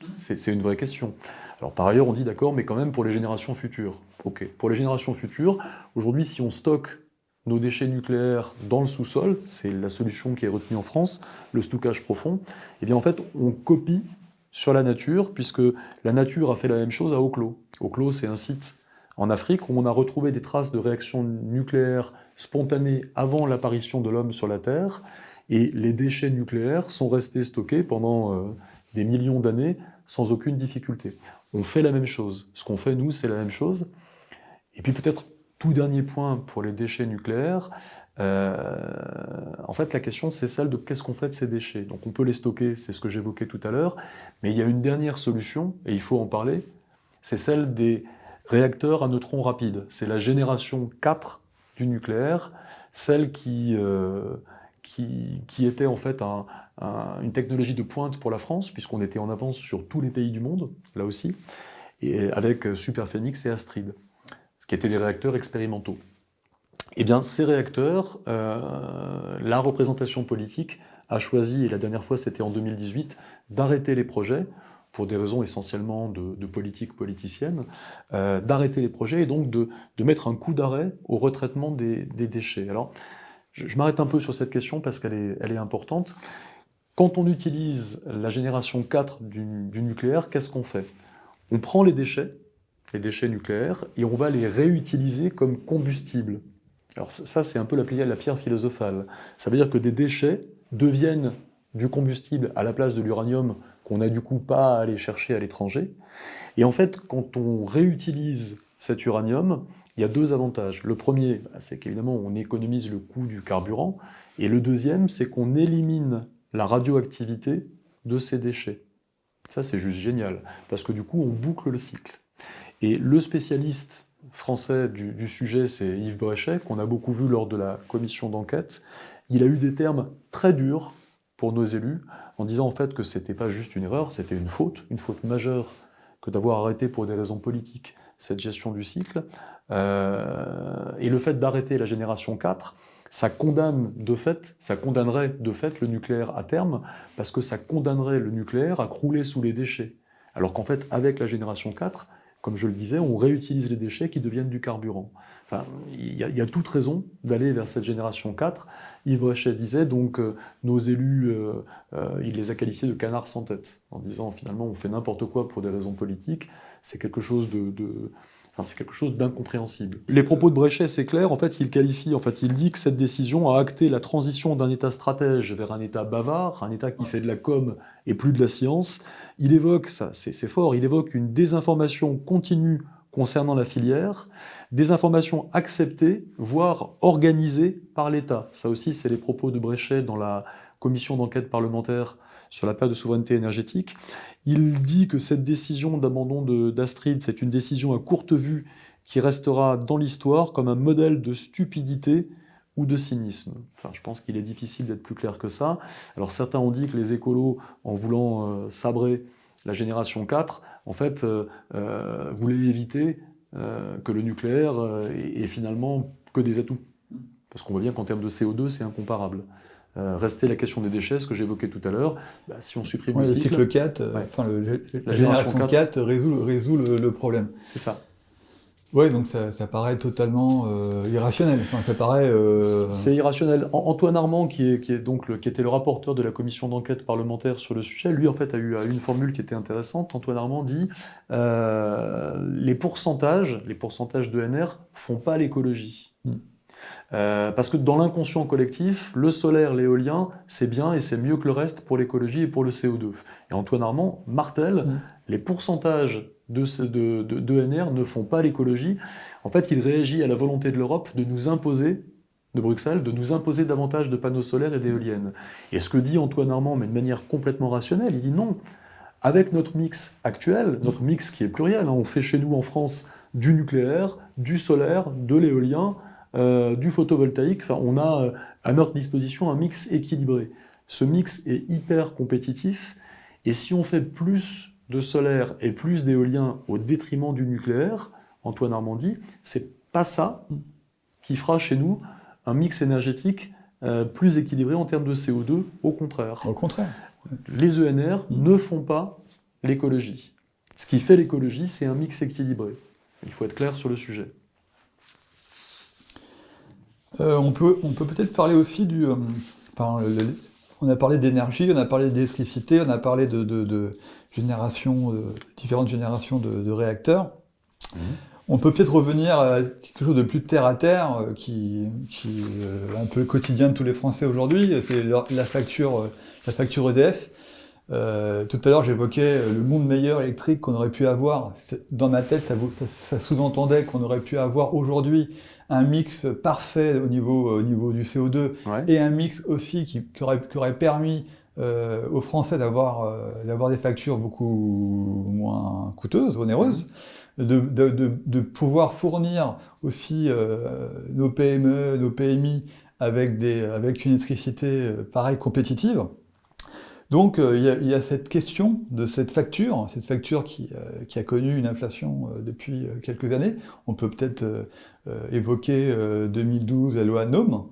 C'est une vraie question. Alors par ailleurs, on dit d'accord, mais quand même pour les générations futures. Ok, pour les générations futures, aujourd'hui, si on stocke nos déchets nucléaires dans le sous-sol, c'est la solution qui est retenue en France, le stockage profond, et bien en fait, on copie sur la nature, puisque la nature a fait la même chose à Oklo. Oklo, c'est un site en Afrique où on a retrouvé des traces de réactions nucléaires spontanées avant l'apparition de l'homme sur la Terre, et les déchets nucléaires sont restés stockés pendant des millions d'années sans aucune difficulté. On fait la même chose. Ce qu'on fait, nous, c'est la même chose. Et puis peut-être, tout dernier point pour les déchets nucléaires, en fait, la question, c'est celle de qu'est-ce qu'on fait de ces déchets. Donc on peut les stocker, c'est ce que j'évoquais tout à l'heure, mais il y a une dernière solution, et il faut en parler, c'est celle des réacteurs à neutrons rapides. C'est la génération 4 du nucléaire, celle qui était en fait une technologie de pointe pour la France, puisqu'on était en avance sur tous les pays du monde, là aussi, et avec Superphénix et Astrid, ce qui étaient des réacteurs expérimentaux. Eh bien, ces réacteurs, la représentation politique a choisi, et la dernière fois c'était en 2018, d'arrêter les projets, pour des raisons essentiellement de politique politicienne, d'arrêter les projets et donc de mettre un coup d'arrêt au retraitement des déchets. Alors, je m'arrête un peu sur cette question parce qu'elle est importante. Quand on utilise la génération 4 du nucléaire, qu'est-ce qu'on fait? On prend les déchets nucléaires, et on va les réutiliser comme combustible. Alors ça, c'est un peu la pierre philosophale. Ça veut dire que des déchets deviennent du combustible à la place de l'uranium qu'on n'a du coup pas à aller chercher à l'étranger. Et en fait, quand on réutilise cet uranium, il y a deux avantages. Le premier, c'est qu'évidemment, on économise le coût du carburant. Et le deuxième, c'est qu'on élimine la radioactivité de ces déchets. Ça, c'est juste génial, parce que du coup, on boucle le cycle. Et le spécialiste français du sujet, c'est Yves Bréchet, qu'on a beaucoup vu lors de la commission d'enquête. Il a eu des termes très durs pour nos élus, en disant en fait que c'était pas juste une erreur, c'était une faute majeure que d'avoir arrêté pour des raisons politiques cette gestion du cycle. Et le fait d'arrêter la génération 4, ça condamnerait de fait le nucléaire à terme, parce que ça condamnerait le nucléaire à crouler sous les déchets. Alors qu'en fait, avec la génération 4, comme je le disais, on réutilise les déchets qui deviennent du carburant. Enfin, il y a toute raison d'aller vers cette génération 4. Yves Bréchet disait donc nos élus, il les a qualifiés de canards sans tête, en disant finalement on fait n'importe quoi pour des raisons politiques. C'est quelque chose c'est quelque chose d'incompréhensible. Les propos de Bréchet, c'est clair. En fait, il dit que cette décision a acté la transition d'un État stratège vers un État bavard, un État qui fait de la com et plus de la science. Il évoque, ça c'est fort, il évoque une désinformation continue concernant la filière, des informations acceptées, voire organisées par l'État. Ça aussi, c'est les propos de Bréchet dans la commission d'enquête parlementaire sur la perte de souveraineté énergétique. Il dit que cette décision d'abandon d'Astrid, c'est une décision à courte vue qui restera dans l'histoire comme un modèle de stupidité ou de cynisme. Enfin, je pense qu'il est difficile d'être plus clair que ça. Alors certains ont dit que les écolos, en voulant sabrer la génération 4, en fait, voulaient éviter que le nucléaire ait finalement que des atouts. Parce qu'on voit bien qu'en termes de CO2, c'est incomparable. Restait la question des déchets, ce que j'évoquais tout à l'heure. Si on supprime le cycle 4, la génération 4 résout le problème. C'est ça. Oui, donc ça paraît totalement irrationnel. Enfin, ça paraît. C'est irrationnel. Antoine Armand, qui était le rapporteur de la commission d'enquête parlementaire sur le sujet, lui en fait a eu une formule qui était intéressante. Antoine Armand dit les pourcentages d'ENR font pas l'écologie. Parce que dans l'inconscient collectif, le solaire, l'éolien, c'est bien et c'est mieux que le reste pour l'écologie et pour le CO2. Et Antoine Armand martèle, les pourcentages d'ENR ne font pas l'écologie. En fait, il réagit à la volonté de l'Europe de Bruxelles, de nous imposer davantage de panneaux solaires et d'éoliennes. Et ce que dit Antoine Armand, mais de manière complètement rationnelle, il dit non. Avec notre mix actuel, notre mix qui est pluriel, on fait chez nous en France du nucléaire, du solaire, de l'éolien, du photovoltaïque, on a à notre disposition un mix équilibré. Ce mix est hyper compétitif, et si on fait plus de solaire et plus d'éolien au détriment du nucléaire, Antoine Armand dit, c'est pas ça qui fera chez nous un mix énergétique plus équilibré en termes de CO2, au contraire. Au contraire. Les ENR ne font pas l'écologie. Ce qui fait l'écologie, c'est un mix équilibré. Il faut être clair sur le sujet. On peut peut-être parler aussi on a parlé d'énergie, on a parlé d'électricité, on a parlé de différentes générations de réacteurs. On peut peut-être revenir à quelque chose de plus terre à terre, qui est un peu le quotidien de tous les Français aujourd'hui, c'est la facture EDF. Tout à l'heure, j'évoquais le monde meilleur électrique qu'on aurait pu avoir. Dans ma tête, ça sous-entendait qu'on aurait pu avoir aujourd'hui un mix parfait au niveau du CO2, et un mix aussi qui aurait permis aux Français d'avoir des factures beaucoup moins coûteuses, onéreuses, de pouvoir fournir aussi nos PME, nos PMI avec une électricité pareille compétitive. Donc il y a cette question de cette facture qui a connu une inflation depuis quelques années. On peut peut-être évoquer 2012, la loi NOM,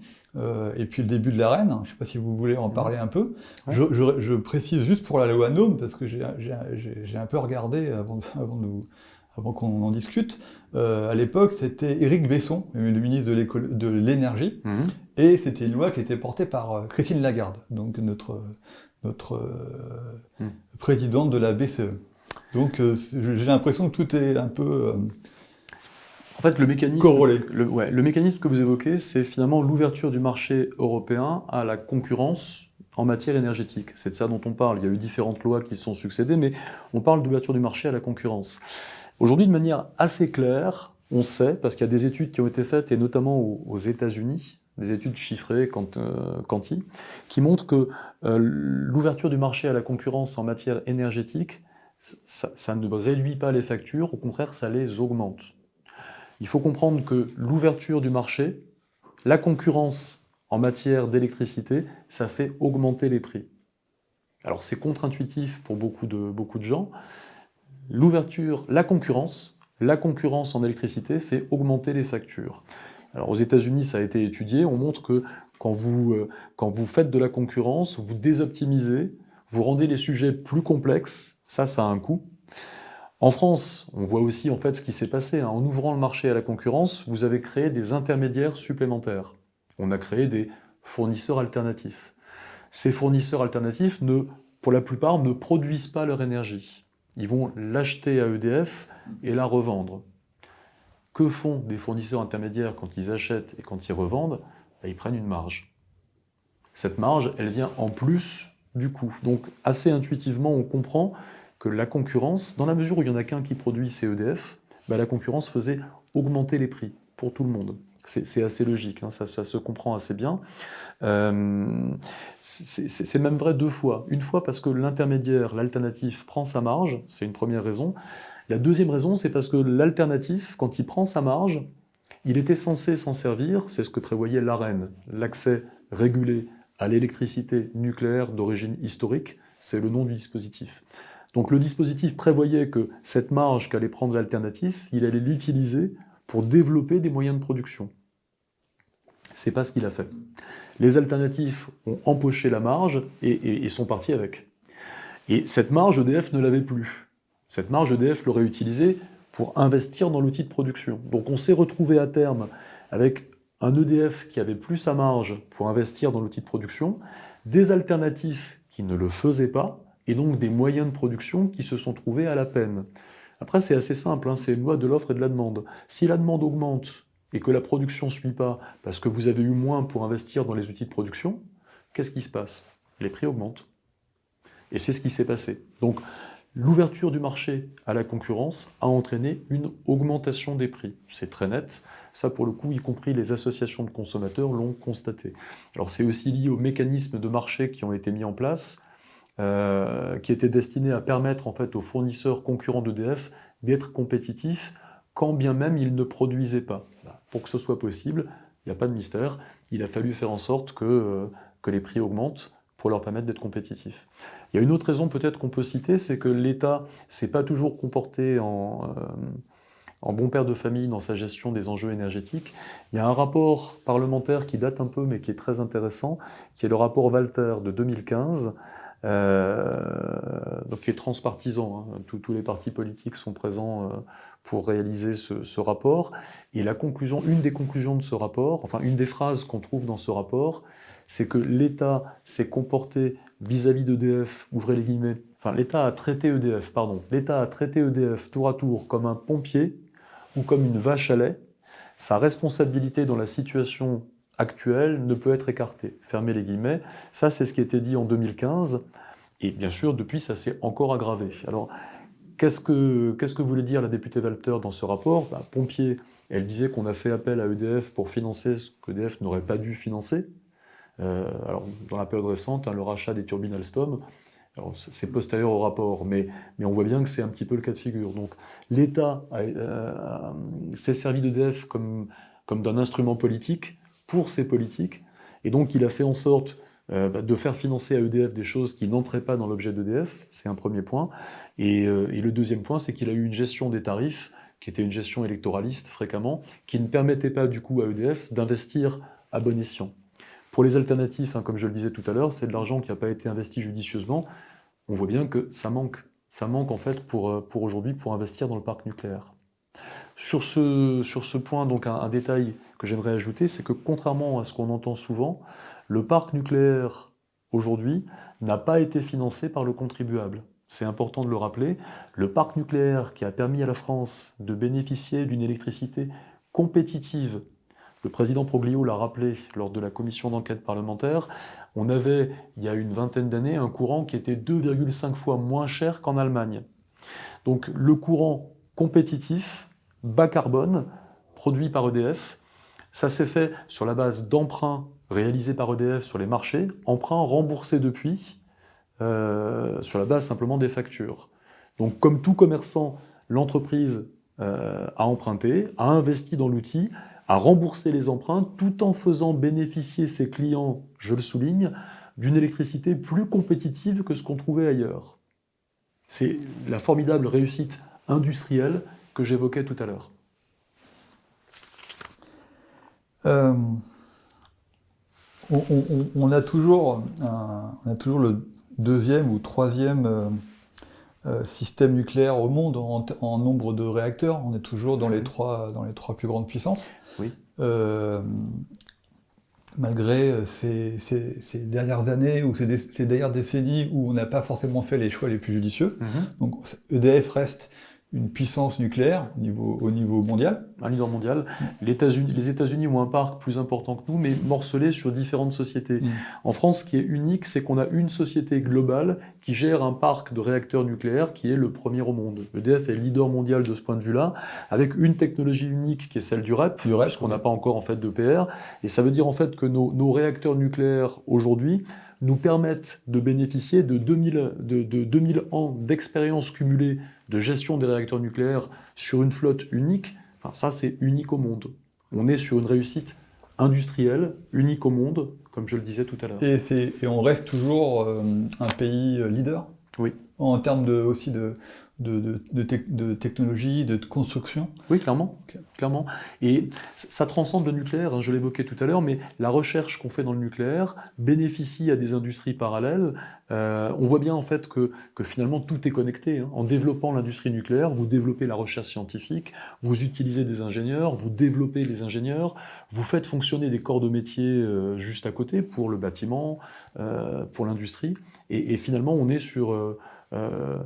et puis le début de l'Arenh. Je ne sais pas si vous voulez en parler un peu. Ouais. Je précise juste pour la loi NOM, parce que j'ai un peu regardé avant qu'on en discute. À l'époque, c'était Éric Besson, le ministre de l'Énergie, et c'était une loi qui était portée par Christine Lagarde, donc notre présidente de la BCE. Donc j'ai l'impression que tout est un peu en fait, le mécanisme, corrélé. Le mécanisme que vous évoquez, c'est finalement l'ouverture du marché européen à la concurrence en matière énergétique. C'est de ça dont on parle. Il y a eu différentes lois qui se sont succédées, mais on parle d'ouverture du marché à la concurrence. Aujourd'hui, de manière assez claire, on sait, parce qu'il y a des études qui ont été faites, et notamment aux États-Unis, des études chiffrées quanti, qui montrent que l'ouverture du marché à la concurrence en matière énergétique, ça ne réduit pas les factures, au contraire, ça les augmente. Il faut comprendre que l'ouverture du marché, la concurrence en matière d'électricité, ça fait augmenter les prix. Alors c'est contre-intuitif pour beaucoup de gens. L'ouverture, la concurrence en électricité fait augmenter les factures. Alors aux États-Unis, ça a été étudié, on montre que quand vous faites de la concurrence, vous désoptimisez, vous rendez les sujets plus complexes, ça a un coût. En France, on voit aussi en fait ce qui s'est passé. En ouvrant le marché à la concurrence, vous avez créé des intermédiaires supplémentaires. On a créé des fournisseurs alternatifs. Ces fournisseurs alternatifs, pour la plupart, ne produisent pas leur énergie. Ils vont l'acheter à EDF et la revendre. Que font des fournisseurs intermédiaires quand ils achètent et quand ils revendent? Ils prennent une marge. Cette marge, elle vient en plus du coût. Donc assez intuitivement, on comprend que la concurrence, dans la mesure où il n'y en a qu'un qui produit, c'est EDF, la concurrence faisait augmenter les prix pour tout le monde. C'est assez logique, ça se comprend assez bien. C'est même vrai deux fois. Une fois parce que l'intermédiaire, l'alternatif, prend sa marge, c'est une première raison. La deuxième raison, c'est parce que l'alternatif, quand il prend sa marge, il était censé s'en servir, c'est ce que prévoyait l'ARENH, l'accès régulé à l'électricité nucléaire d'origine historique, c'est le nom du dispositif. Donc le dispositif prévoyait que cette marge qu'allait prendre l'alternatif, il allait l'utiliser pour développer des moyens de production. C'est pas ce qu'il a fait. Les alternatifs ont empoché la marge et sont partis avec. Et cette marge, EDF ne l'avait plus. Cette marge, EDF l'aurait utilisée pour investir dans l'outil de production. Donc on s'est retrouvé à terme avec un EDF qui avait plus sa marge pour investir dans l'outil de production, des alternatifs qui ne le faisaient pas, et donc des moyens de production qui se sont trouvés à la peine. Après, c'est assez simple, c'est une loi de l'offre et de la demande. Si la demande augmente et que la production ne suit pas parce que vous avez eu moins pour investir dans les outils de production, qu'est-ce qui se passe? Les prix augmentent. Et c'est ce qui s'est passé. Donc, l'ouverture du marché à la concurrence a entraîné une augmentation des prix. C'est très net. Ça, pour le coup, y compris les associations de consommateurs l'ont constaté. Alors, c'est aussi lié aux mécanismes de marché qui ont été mis en place, qui étaient destinés à permettre en fait aux fournisseurs concurrents d'EDF d'être compétitifs, quand bien même ils ne produisaient pas. Pour que ce soit possible, il n'y a pas de mystère, il a fallu faire en sorte que les prix augmentent pour leur permettre d'être compétitifs. Il y a une autre raison peut-être qu'on peut citer, c'est que l'État ne s'est pas toujours comporté en bon père de famille dans sa gestion des enjeux énergétiques. Il y a un rapport parlementaire qui date un peu, mais qui est très intéressant, qui est le rapport Walter de 2015, donc qui est transpartisan, tous les partis politiques sont présents pour réaliser ce rapport. Et une des conclusions de ce rapport, enfin une des phrases qu'on trouve dans ce rapport, c'est que l'État s'est comporté vis-à-vis d'EDF, ouvrez les guillemets, enfin l'État a traité EDF tour à tour comme un pompier ou comme une vache à lait. Sa responsabilité dans la situation actuelle ne peut être écartée. Fermez les guillemets. Ça, c'est ce qui a été dit en 2015. Et bien sûr, depuis, ça s'est encore aggravé. Alors, qu'est-ce que voulait dire la députée Walter dans ce rapport? Pompier, elle disait qu'on a fait appel à EDF pour financer ce qu'EDF n'aurait pas dû financer. Alors, dans la période récente, le rachat des turbines Alstom, c'est postérieur au rapport, mais on voit bien que c'est un petit peu le cas de figure. Donc l'État s'est servi d'EDF comme d'un instrument politique pour ses politiques, et donc il a fait en sorte de faire financer à EDF des choses qui n'entraient pas dans l'objet d'EDF, c'est un premier point. Et le deuxième point, c'est qu'il a eu une gestion des tarifs, qui était une gestion électoraliste fréquemment, qui ne permettait pas du coup à EDF d'investir à bon escient. Pour les alternatifs, comme je le disais tout à l'heure, c'est de l'argent qui n'a pas été investi judicieusement. On voit bien que ça manque. Ça manque en fait pour aujourd'hui pour investir dans le parc nucléaire. Sur ce point, donc un détail que j'aimerais ajouter, c'est que contrairement à ce qu'on entend souvent, le parc nucléaire aujourd'hui n'a pas été financé par le contribuable. C'est important de le rappeler. Le parc nucléaire qui a permis à la France de bénéficier d'une électricité compétitive, le président Proglio l'a rappelé lors de la commission d'enquête parlementaire, on avait, il y a une vingtaine d'années, un courant qui était 2,5 fois moins cher qu'en Allemagne. Donc le courant compétitif, bas carbone, produit par EDF, Ça s'est fait sur la base d'emprunts réalisés par EDF sur les marchés, emprunts remboursés depuis, sur la base simplement des factures. Donc comme tout commerçant, l'entreprise a emprunté, a investi dans l'outil, a remboursé les emprunts, tout en faisant bénéficier ses clients, je le souligne, d'une électricité plus compétitive que ce qu'on trouvait ailleurs. C'est la formidable réussite industrielle que j'évoquais tout à l'heure. On a toujours le deuxième ou troisième système nucléaire au monde en nombre de réacteurs. On est toujours dans les trois plus grandes puissances. Oui. Malgré ces dernières années ou ces dernières décennies où on n'a pas forcément fait les choix les plus judicieux. Donc EDF reste une puissance nucléaire au niveau mondial. Un leader mondial. Les États-Unis ont un parc plus important que nous, mais morcelé sur différentes sociétés. En France, ce qui est unique, c'est qu'on a une société globale qui gère un parc de réacteurs nucléaires qui est le premier au monde. EDF est leader mondial de ce point de vue-là, avec une technologie unique qui est celle du REP, puisqu'on n'a pas encore en fait d'EPR. Et ça veut dire en fait que nos réacteurs nucléaires aujourd'hui nous permettent de bénéficier de 2000 ans d'expérience cumulée de gestion des réacteurs nucléaires sur une flotte unique. Enfin, ça, c'est unique au monde. On est sur une réussite industrielle, unique au monde, comme je le disais tout à l'heure. Et on reste toujours un pays leader. Oui. En termes aussi de technologie, de construction. Oui, clairement. Okay. Clairement. Et ça transcende le nucléaire, hein, je l'évoquais tout à l'heure, mais la recherche qu'on fait dans le nucléaire bénéficie à des industries parallèles. On voit bien en fait que finalement tout est connecté. Hein. En développant l'industrie nucléaire, vous développez la recherche scientifique, vous utilisez des ingénieurs, vous développez les ingénieurs, vous faites fonctionner des corps de métier juste à côté pour le bâtiment, pour l'industrie. Et finalement, on est sur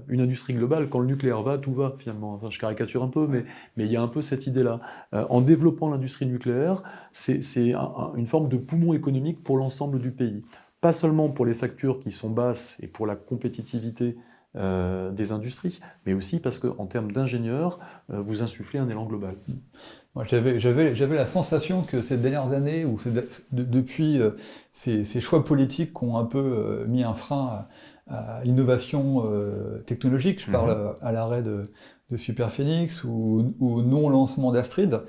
une industrie globale. Quand le nucléaire va, tout va finalement. Enfin, je caricature un peu, mais il y a un peu cette idée-là. En développant l'industrie nucléaire, c'est une forme de poumon économique pour l'ensemble du pays. Pas seulement pour les factures qui sont basses et pour la compétitivité des industries, mais aussi parce qu'en termes d'ingénieurs, vous insufflez un élan global. Moi, j'avais la sensation que ces dernières années, ou depuis ces choix politiques qui ont un peu mis un frein à l'innovation technologique, je parle à l'arrêt de Superphénix ou au non-lancement d'Astrid,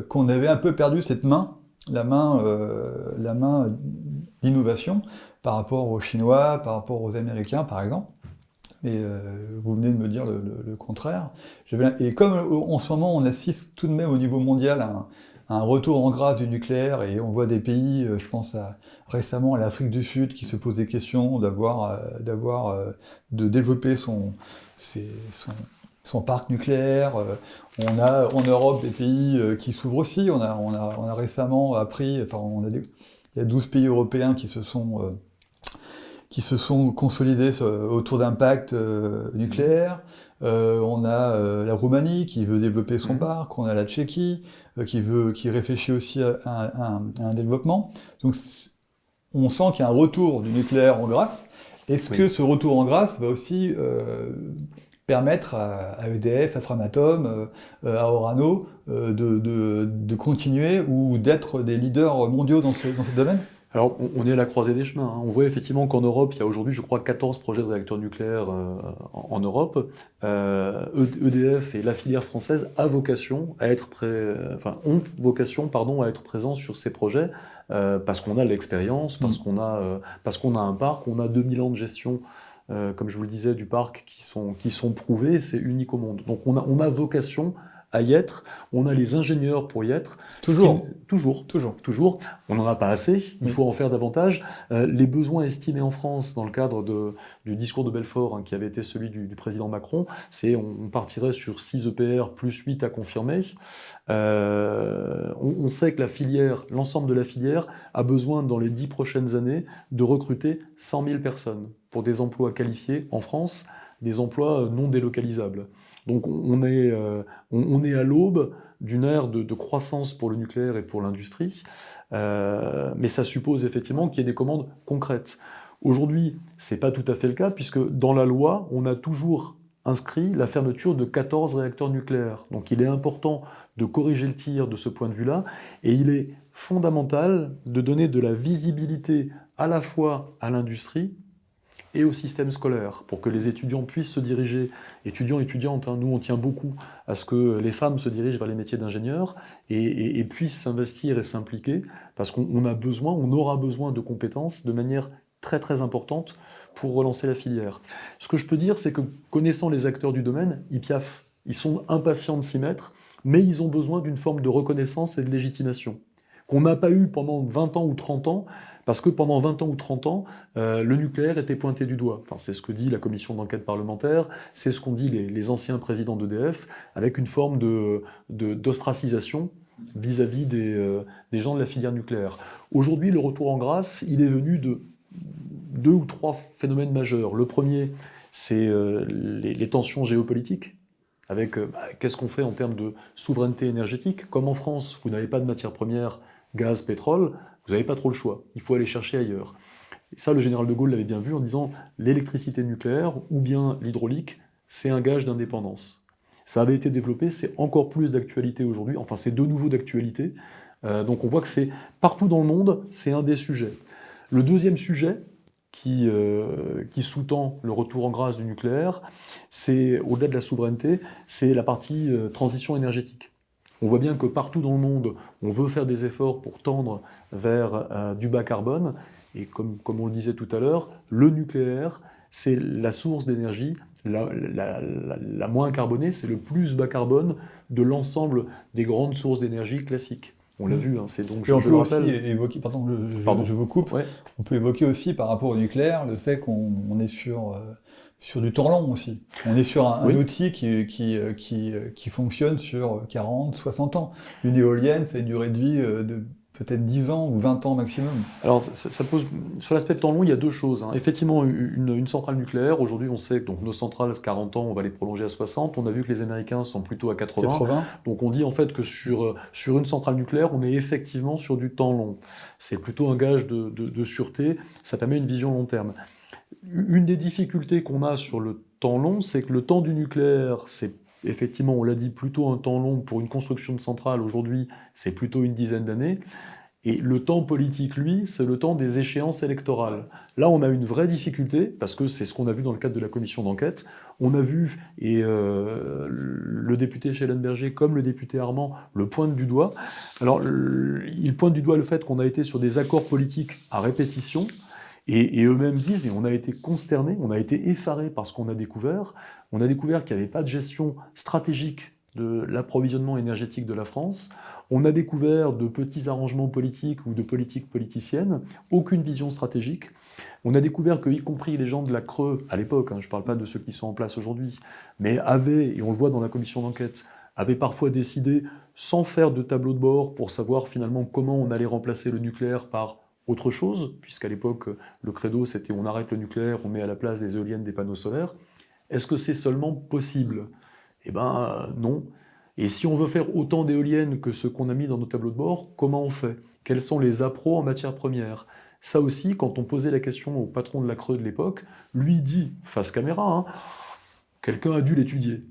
qu'on avait un peu perdu cette main, la main d'innovation par rapport aux Chinois, par rapport aux Américains par exemple. Et vous venez de me dire le contraire. Et comme en ce moment on assiste tout de même au niveau mondial à un retour en grâce du nucléaire, et on voit des pays, je pense récemment à l'Afrique du Sud, qui se posent des questions de développer son parc nucléaire. On a en Europe des pays qui s'ouvrent aussi. On a récemment appris, il y a 12 pays européens qui se sont consolidés autour d'un pacte nucléaire. On a la Roumanie qui veut développer son parc, on a la Tchéquie qui réfléchit aussi à un développement. Donc on sent qu'il y a un retour du nucléaire en grâce. Est-ce que ce retour en grâce va aussi permettre à EDF, à Framatome, à Orano de continuer ou d'être des leaders mondiaux dans ce domaine ? Alors, on est à la croisée des chemins. Hein. On voit effectivement qu'en Europe, il y a aujourd'hui, je crois, 14 projets de réacteurs nucléaires en Europe. EDF et la filière française ont vocation à être présents sur ces projets parce qu'on a l'expérience, parce qu'on a un parc, on a 2000 ans de gestion, comme je vous le disais, du parc qui sont prouvés. C'est unique au monde. Donc, on a vocation à y être, on a les ingénieurs pour y être. Toujours. On n'en a pas assez, il faut en faire davantage. Les besoins estimés en France dans le cadre du discours de Belfort, hein, qui avait été celui du président Macron, c'est on partirait sur 6 EPR plus 8 à confirmer. On sait que l'ensemble de la filière a besoin dans les 10 prochaines années de recruter 100 000 personnes pour des emplois qualifiés en France, des emplois non délocalisables. Donc on est à l'aube d'une ère de croissance pour le nucléaire et pour l'industrie, mais ça suppose effectivement qu'il y ait des commandes concrètes. Aujourd'hui, c'est pas tout à fait le cas, puisque dans la loi, on a toujours inscrit la fermeture de 14 réacteurs nucléaires. Donc il est important de corriger le tir de ce point de vue-là, et il est fondamental de donner de la visibilité à la fois à l'industrie et au système scolaire, pour que les étudiants puissent se diriger, étudiants, étudiantes, nous on tient beaucoup à ce que les femmes se dirigent vers les métiers d'ingénieur et puissent s'investir et s'impliquer, parce qu'on a besoin, on aura besoin de compétences de manière très très importante pour relancer la filière. Ce que je peux dire, c'est que connaissant les acteurs du domaine, ils piaffent, ils sont impatients de s'y mettre, mais ils ont besoin d'une forme de reconnaissance et de légitimation, qu'on n'a pas eu pendant 20 ans ou 30 ans, parce que pendant 20 ans ou 30 ans, le nucléaire était pointé du doigt. Enfin, c'est ce que dit la commission d'enquête parlementaire, c'est ce qu'ont dit les anciens présidents d'EDF, avec une forme d'ostracisation vis-à-vis des gens de la filière nucléaire. Aujourd'hui, le retour en grâce, il est venu de 2 ou 3 phénomènes majeurs. Le premier, c'est les tensions géopolitiques, avec qu'est-ce qu'on fait en termes de souveraineté énergétique. Comme en France, vous n'avez pas de matières premières, gaz, pétrole, vous n'avez pas trop le choix, il faut aller chercher ailleurs. Et ça, le général de Gaulle l'avait bien vu en disant l'électricité nucléaire ou bien l'hydraulique, c'est un gage d'indépendance. Ça avait été développé, c'est encore plus d'actualité aujourd'hui, enfin c'est de nouveau d'actualité, donc on voit que c'est partout dans le monde, c'est un des sujets. Le deuxième sujet qui sous-tend le retour en grâce du nucléaire, c'est, au-delà de la souveraineté, c'est la partie transition énergétique. On voit bien que partout dans le monde, on veut faire des efforts pour tendre vers du bas carbone, et comme on le disait tout à l'heure, le nucléaire, c'est la source d'énergie la moins carbonée, c'est le plus bas carbone de l'ensemble des grandes sources d'énergie classiques. On l'a vu, c'est donc, je le rappelle. Aussi évoquer, pardon, je vous coupe, ouais. On peut évoquer aussi par rapport au nucléaire le fait qu'on est sur du temps long aussi. On est sur un outil qui fonctionne sur 40, 60 ans. Une éolienne, c'est une durée de vie de peut-être 10 ans ou 20 ans maximum. Alors, ça pose, sur l'aspect temps long, il y a deux choses. Effectivement, une centrale nucléaire, aujourd'hui, on sait que donc, nos centrales, 40 ans, on va les prolonger à 60. On a vu que les Américains sont plutôt à 80. Donc, on dit en fait que sur une centrale nucléaire, on est effectivement sur du temps long. C'est plutôt un gage de sûreté. Ça permet une vision long terme. Une des difficultés qu'on a sur le temps long, c'est que le temps du nucléaire, c'est effectivement, on l'a dit, plutôt un temps long pour une construction de centrale. Aujourd'hui, c'est plutôt une dizaine d'années. Et le temps politique, lui, c'est le temps des échéances électorales. Là, on a une vraie difficulté, parce que c'est ce qu'on a vu dans le cadre de la commission d'enquête. On a vu, et le député Schellenberger, comme le député Armand, le pointent du doigt. Alors, ils pointent du doigt le fait qu'on a été sur des accords politiques à répétition, et eux-mêmes disent, mais on a été consternés, on a été effarés par ce qu'on a découvert. On a découvert qu'il n'y avait pas de gestion stratégique de l'approvisionnement énergétique de la France. On a découvert de petits arrangements politiques ou de politiques politiciennes, aucune vision stratégique. On a découvert que, y compris les gens de la Creux, à l'époque, je ne parle pas de ceux qui sont en place aujourd'hui, mais avaient, et on le voit dans la commission d'enquête, avaient parfois décidé, sans faire de tableau de bord, pour savoir finalement comment on allait remplacer le nucléaire par autre chose, puisqu'à l'époque, le credo, c'était on arrête le nucléaire, on met à la place des éoliennes, des panneaux solaires. Est-ce que c'est seulement possible ? Eh ben non. Et si on veut faire autant d'éoliennes que ce qu'on a mis dans nos tableaux de bord, comment on fait ? Quels sont les appros en matière première ? Ça aussi, quand on posait la question au patron de la Creux de l'époque, lui dit, face caméra, quelqu'un a dû l'étudier.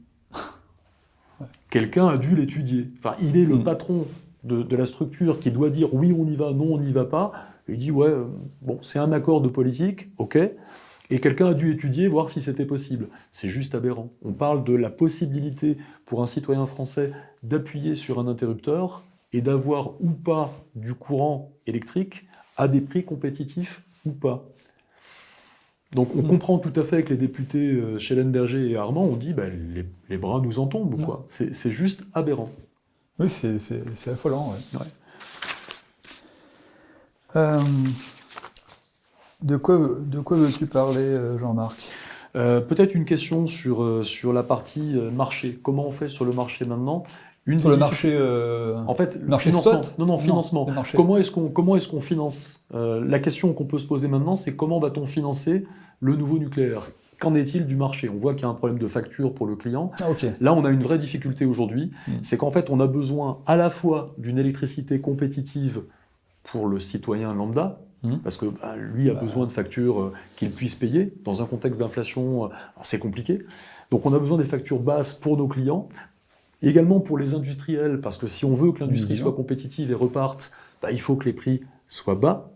Quelqu'un a dû l'étudier. Enfin, il est le patron de la structure qui doit dire oui, on y va, non, on n'y va pas. Il dit bon, c'est un accord de politique, ok. Et quelqu'un a dû étudier, voir si c'était possible. C'est juste aberrant. On parle de la possibilité pour un citoyen français d'appuyer sur un interrupteur et d'avoir ou pas du courant électrique à des prix compétitifs ou pas. Donc on comprend tout à fait que les députés Schellenberger et Armand ont dit les bras nous en tombent, quoi. C'est juste aberrant. Oui, c'est affolant. Ouais. De quoi veux-tu parler, Jean-Marc ? Peut-être une question sur la partie marché. Comment on fait sur le marché maintenant ? Sur le marché, en fait, marché financement. spot ? Non, financement. Comment est-ce qu'on finance ? La question qu'on peut se poser maintenant, c'est comment va-t-on financer le nouveau nucléaire ? Qu'en est-il du marché ? On voit qu'il y a un problème de facture pour le client. Là, on a une vraie difficulté aujourd'hui. C'est qu'en fait, on a besoin à la fois d'une électricité compétitive pour le citoyen lambda, parce que lui a besoin de factures qu'il puisse payer. Dans un contexte d'inflation, c'est compliqué. Donc on a besoin des factures basses pour nos clients, également pour les industriels, parce que si on veut que l'industrie soit compétitive et reparte, il faut que les prix soient bas,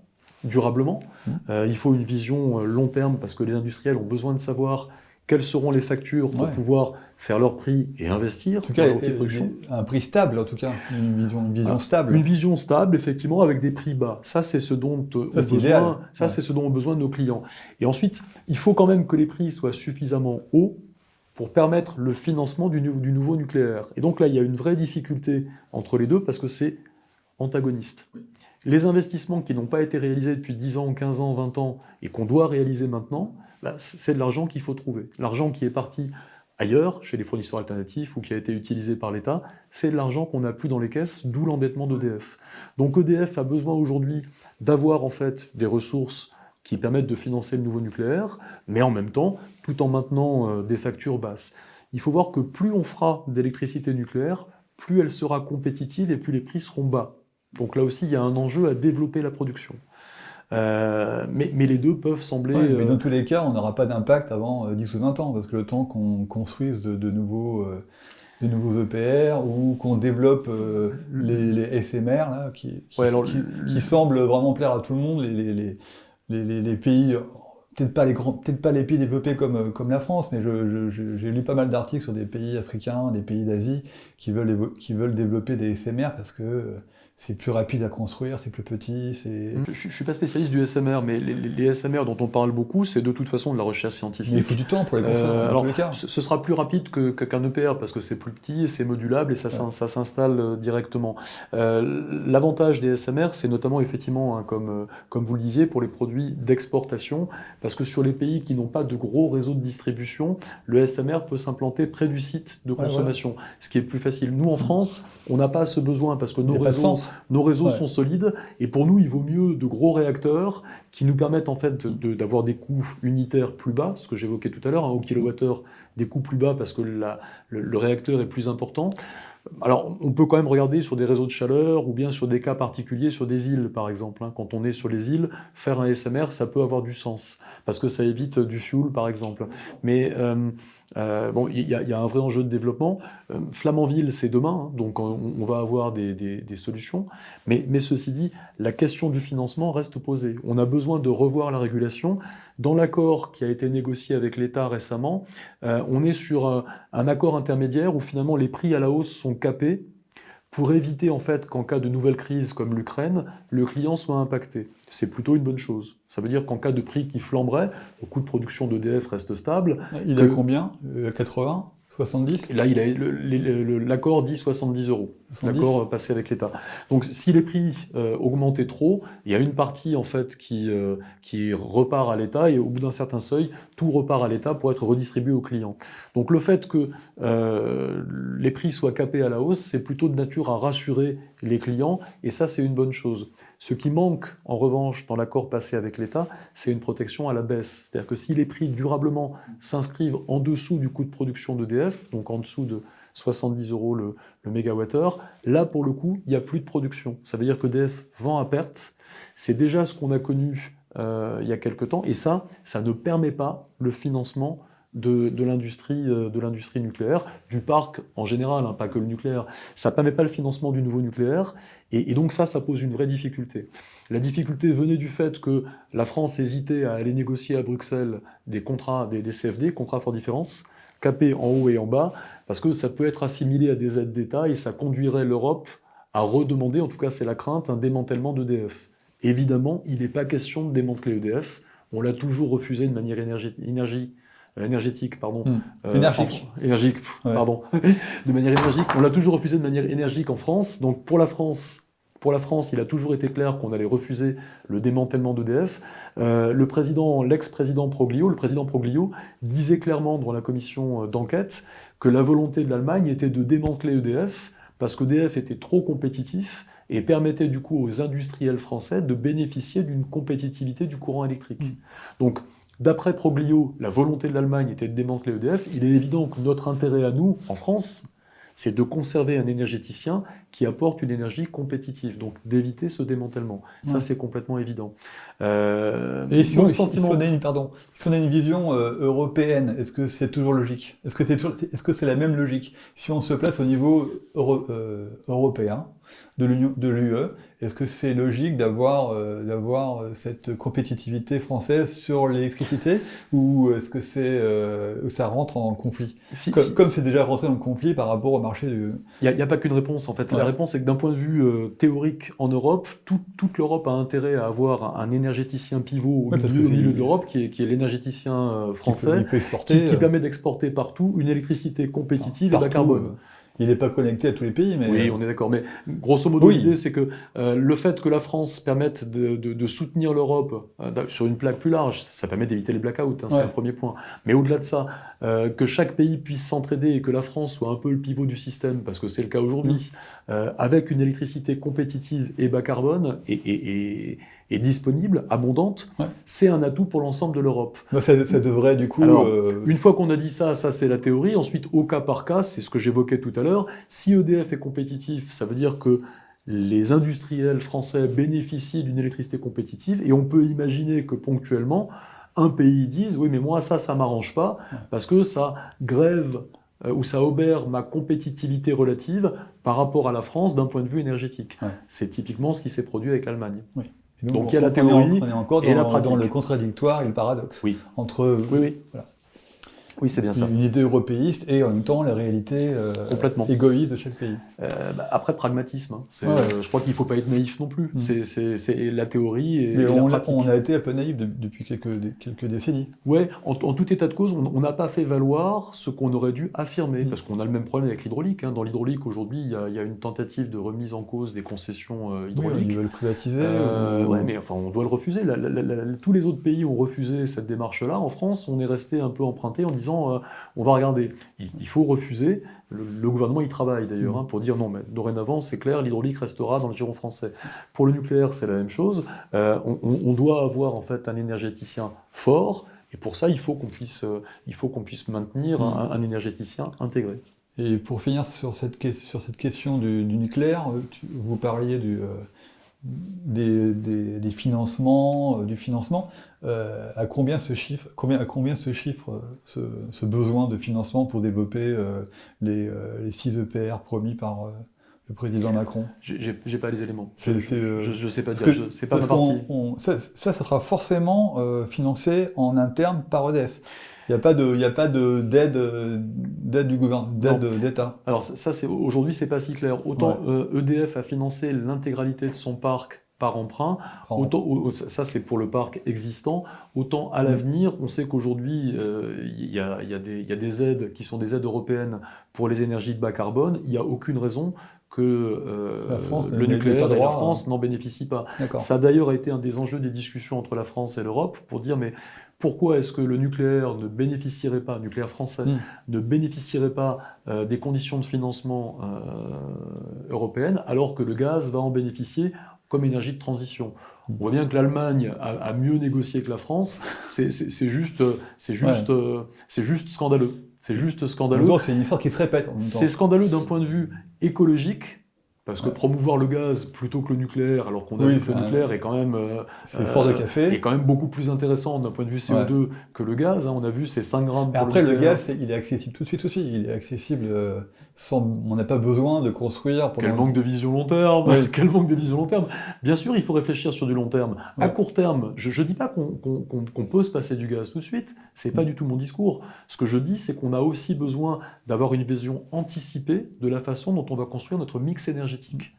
durablement. Il faut une vision long terme, parce que les industriels ont besoin de savoir quelles seront les factures pour pouvoir faire leur prix et investir dans leur petite production. Un prix stable, en tout cas, une vision stable. Une vision stable, effectivement, avec des prix bas. Ça, c'est ce dont c'est ce dont ont besoin nos clients. Et ensuite, il faut quand même que les prix soient suffisamment hauts pour permettre le financement du nouveau nucléaire. Et donc là, il y a une vraie difficulté entre les deux, parce que c'est antagoniste. Les investissements qui n'ont pas été réalisés depuis 10 ans, 15 ans, 20 ans, et qu'on doit réaliser maintenant, c'est de l'argent qu'il faut trouver. L'argent qui est parti ailleurs, chez les fournisseurs alternatifs, ou qui a été utilisé par l'État, c'est de l'argent qu'on n'a plus dans les caisses, d'où l'endettement d'EDF. Donc EDF a besoin aujourd'hui d'avoir en fait des ressources qui permettent de financer le nouveau nucléaire, mais en même temps, tout en maintenant des factures basses. Il faut voir que plus on fera d'électricité nucléaire, plus elle sera compétitive et plus les prix seront bas. Donc là aussi, il y a un enjeu à développer la production. Mais les deux peuvent sembler... mais dans tous les cas, on n'aura pas d'impact avant 10 ou 20 ans, parce que le temps qu'on construise de nouveaux EPR, ou qu'on développe les SMR, là, qui semblent vraiment plaire à tout le monde, les pays... Peut-être pas les pays développés comme la France, mais j'ai lu pas mal d'articles sur des pays africains, des pays d'Asie, qui veulent développer des SMR parce que c'est plus rapide à construire, c'est plus petit, c'est... Je suis pas spécialiste du SMR, mais les SMR dont on parle beaucoup, c'est de toute façon de la recherche scientifique. Mais il faut du temps pour les construire, dans tous les cas. Ce sera plus rapide qu'un EPR, parce que c'est plus petit, c'est modulable, et ça s'installe directement. L'avantage des SMR, c'est notamment, effectivement, comme vous le disiez, pour les produits d'exportation, parce que sur les pays qui n'ont pas de gros réseaux de distribution, le SMR peut s'implanter près du site de consommation, ce qui est plus facile. Nous, en France, on n'a pas ce besoin, parce que nos réseaux sont solides, et pour nous, il vaut mieux de gros réacteurs qui nous permettent en fait d'avoir des coûts unitaires plus bas, ce que j'évoquais tout à l'heure, au kilowattheure, des coûts plus bas parce que le réacteur est plus important. Alors, on peut quand même regarder sur des réseaux de chaleur ou bien sur des cas particuliers, sur des îles par exemple. Quand on est sur les îles, faire un SMR, ça peut avoir du sens, parce que ça évite du fuel par exemple. Mais il y a un vrai enjeu de développement. Flamanville, c'est demain, donc on va avoir des solutions. Mais ceci dit, la question du financement reste posée. On a besoin de revoir la régulation. Dans l'accord qui a été négocié avec l'État récemment, on est sur un accord intermédiaire où finalement les prix à la hausse sont capés pour éviter en fait qu'en cas de nouvelle crise comme l'Ukraine, le client soit impacté. C'est plutôt une bonne chose. Ça veut dire qu'en cas de prix qui flamberait, le coût de production d'EDF reste stable. Il est combien 80 70 ? Là, l'accord dit 70 €. L'accord passé avec l'État. Donc, si les prix augmentaient trop, il y a une partie en fait qui repart à l'État, et au bout d'un certain seuil, tout repart à l'État pour être redistribué aux clients. Donc, le fait que les prix soient capés à la hausse, c'est plutôt de nature à rassurer les clients, et ça, c'est une bonne chose. Ce qui manque, en revanche, dans l'accord passé avec l'État, c'est une protection à la baisse. C'est-à-dire que si les prix durablement s'inscrivent en dessous du coût de production d'EDF, donc en dessous de 70 € le mégawattheure, là, pour le coup, il n'y a plus de production. Ça veut dire qu'EDF vend à perte. C'est déjà ce qu'on a connu il y a quelque temps, et ça ne permet pas le financement de l'industrie nucléaire, du parc en général, pas que le nucléaire. Ça ne permet pas le financement du nouveau nucléaire, et donc ça pose une vraie difficulté. La difficulté venait du fait que la France hésitait à aller négocier à Bruxelles des contrats, des CFD, contrats fort différence, capés en haut et en bas, parce que ça peut être assimilé à des aides d'État, et ça conduirait l'Europe à redemander, en tout cas c'est la crainte, un démantèlement d'EDF. Évidemment, il n'est pas question de démanteler EDF, on l'a toujours refusé de manière énergique, de manière énergique. On l'a toujours refusé de manière énergique en France. Donc pour la France, il a toujours été clair qu'on allait refuser le démantèlement d'EDF. L'ex-président Proglio, le président Proglio, disait clairement dans la commission d'enquête que la volonté de l'Allemagne était de démanteler EDF parce qu'EDF était trop compétitif et permettait du coup aux industriels français de bénéficier d'une compétitivité du courant électrique. Donc, d'après Proglio, la volonté de l'Allemagne était de démanteler EDF. Il est évident que notre intérêt à nous, en France, c'est de conserver un énergéticien qui apporte une énergie compétitive, donc d'éviter ce démantèlement. Ouais. Ça, c'est complètement évident. Et si on a une vision européenne, est-ce que c'est toujours logique? Est-ce que c'est la même logique? Si on se place au niveau européen de l'UE, est-ce que c'est logique d'avoir cette compétitivité française sur l'électricité, ou est-ce que ça rentre en conflit? Comme c'est déjà rentré dans le conflit par rapport au marché du... Il n'y a pas qu'une réponse, en fait. Ouais. La réponse est que d'un point de vue théorique, en Europe, toute l'Europe a intérêt à avoir un énergéticien pivot au milieu de l'Europe, qui est l'énergéticien français, qui permet d'exporter partout une électricité compétitive et bas carbone. Il n'est pas connecté à tous les pays, mais... Oui, on est d'accord. Mais grosso modo, l'idée, c'est que le fait que la France permette de soutenir l'Europe sur une plaque plus large, ça permet d'éviter les blackouts, c'est un premier point. Mais au-delà de ça, que chaque pays puisse s'entraider et que la France soit un peu le pivot du système, parce que c'est le cas aujourd'hui, avec une électricité compétitive et bas carbone et disponible, abondante, c'est un atout pour l'ensemble de l'Europe. Ça devrait, du coup... Alors, une fois qu'on a dit ça c'est la théorie. Ensuite, au cas par cas, c'est ce que j'évoquais tout à l'heure. Si EDF est compétitif, ça veut dire que les industriels français bénéficient d'une électricité compétitive, et on peut imaginer que ponctuellement, un pays dise « Oui, mais moi, ça m'arrange pas, parce que ça grève ou ça obère ma compétitivité relative par rapport à la France d'un point de vue énergétique. » C'est typiquement ce qui s'est produit avec l'Allemagne. Donc il y a la théorie on est encore et la pratique. Dans le contradictoire et le paradoxe. Entre voilà. Oui, c'est bien ça. Une idée européiste et en même temps la réalité égoïste de chaque pays. Après, pragmatisme. Je crois qu'il ne faut pas être naïf non plus. C'est la théorie et la pratique. On a été un peu naïf depuis quelques décennies. Ouais, en tout état de cause, on n'a pas fait valoir ce qu'on aurait dû affirmer, parce qu'on a le même problème avec l'hydraulique. Dans l'hydraulique, aujourd'hui, il y a une tentative de remise en cause des concessions hydrauliques. Ils veulent privatiser. Mais enfin, on doit le refuser. Tous les autres pays ont refusé cette démarche-là. En France, on est resté un peu emprunté en disant on va regarder. Il faut refuser. Le gouvernement y travaille d'ailleurs pour dire non, mais dorénavant, c'est clair, l'hydraulique restera dans le giron français. Pour le nucléaire, c'est la même chose. On doit avoir en fait un énergéticien fort, et pour ça, il faut qu'on puisse maintenir un énergéticien intégré. Et pour finir sur cette question du nucléaire, vous parliez des financements, du financement. À combien se chiffre ce besoin de financement pour développer les 6 EPR promis par le président Macron? J'ai pas les éléments. Je sais pas dire. C'est pas ma partie. Ça sera forcément financé en interne par EDF. Il n'y a pas d'aide du gouvernement, d'aide d'État. Alors aujourd'hui, c'est pas si clair. Autant EDF a financé l'intégralité de son parc par emprunt, ça c'est pour le parc existant, autant à l'avenir, on sait qu'aujourd'hui il y a des aides qui sont des aides européennes pour les énergies de bas carbone. Il n'y a aucune raison que le nucléaire et la France n'en bénéficient pas. Ça a d'ailleurs été un des enjeux des discussions entre la France et l'Europe pour dire mais pourquoi est-ce que le nucléaire ne bénéficierait pas, nucléaire français, ne bénéficierait pas des conditions de financement européennes alors que le gaz va en bénéficier comme énergie de transition. On voit bien que l'Allemagne a mieux négocié que la France. C'est juste scandaleux. C'est juste scandaleux. C'est une histoire qui se répète en même temps. C'est scandaleux d'un point de vue écologique, parce que promouvoir le gaz plutôt que le nucléaire, alors qu'on a vu que le nucléaire est quand même fort de café. Est quand même beaucoup plus intéressant d'un point de vue CO2 que le gaz. On a vu c'est 5 grammes. Et après le gaz, il est accessible tout de suite aussi. Il est accessible on n'a pas besoin de construire. Quel manque de vision long terme. Quel manque de vision long terme. Bien sûr, il faut réfléchir sur du long terme. À court terme, je dis pas qu'on peut se passer du gaz tout de suite. C'est pas du tout mon discours. Ce que je dis, c'est qu'on a aussi besoin d'avoir une vision anticipée de la façon dont on va construire notre mix énergétique.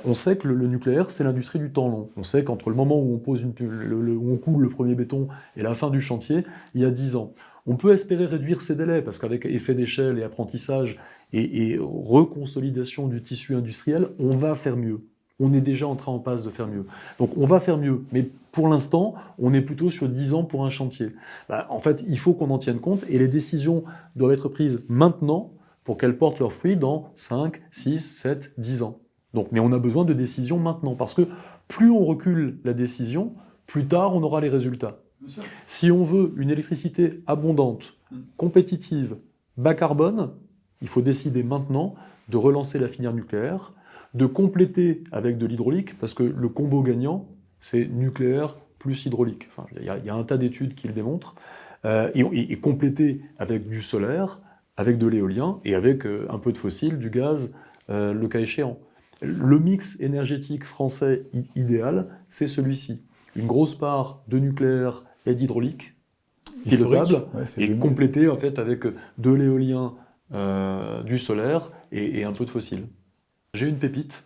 On sait que le nucléaire, c'est l'industrie du temps long. On sait qu'entre le moment où on pose où on coule le premier béton et la fin du chantier, il y a 10 ans. On peut espérer réduire ces délais, parce qu'avec effet d'échelle et apprentissage et reconsolidation du tissu industriel, on va faire mieux. On est déjà en passe de faire mieux. Donc on va faire mieux, mais pour l'instant, on est plutôt sur 10 ans pour un chantier. En fait, il faut qu'on en tienne compte, et les décisions doivent être prises maintenant pour qu'elles portent leurs fruits dans 5, 6, 7, 10 ans. Mais on a besoin de décisions maintenant, parce que plus on recule la décision, plus tard on aura les résultats. Si on veut une électricité abondante, compétitive, bas carbone, il faut décider maintenant de relancer la filière nucléaire, de compléter avec de l'hydraulique, parce que le combo gagnant, c'est nucléaire plus hydraulique. Enfin, il y a un tas d'études qui le démontrent, et compléter avec du solaire, avec de l'éolien, et avec un peu de fossile, du gaz, le cas échéant. Le mix énergétique français idéal, c'est celui-ci. Une grosse part de nucléaire et d'hydraulique, pilotable, et complété en fait avec de l'éolien, du solaire et un peu de fossile. J'ai une pépite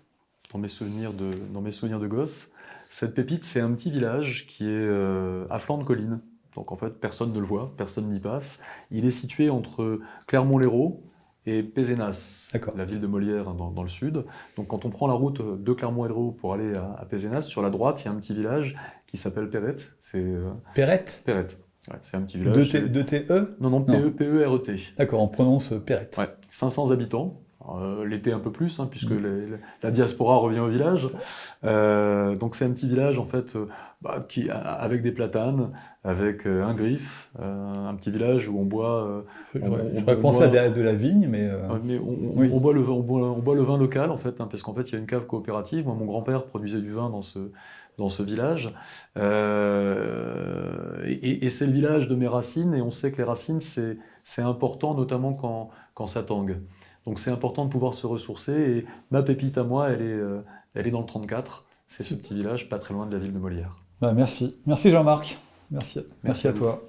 dans mes souvenirs de gosse. Cette pépite, c'est un petit village qui est à flanc de colline. Donc en fait, personne ne le voit, personne n'y passe. Il est situé entre Clermont-Lérault et Pézenas, la ville de Molière dans le sud. Donc quand on prend la route de Clermont-Lérault pour aller à Pézenas, sur la droite, il y a un petit village qui s'appelle Perrette. Perrette ? Perrette. Ouais, c'est un petit village. De TE ? Non, P-E-R-E-T. D'accord, on prononce Perrette. Ouais, 500 habitants. L'été un peu plus, puisque la diaspora revient au village. Donc c'est un petit village en fait avec des platanes, avec un griffe, un petit village où on boit. Je pense à de la vigne, mais. On boit le vin local en fait, parce qu'en fait il y a une cave coopérative. Moi, mon grand-père produisait du vin dans ce village, et c'est le village de mes racines, et on sait que les racines c'est important, notamment quand ça tangue. Donc c'est important de pouvoir se ressourcer, et ma pépite à moi, elle est dans le 34, c'est ce petit village pas très loin de la ville de Molière. Merci Jean-Marc, merci à toi.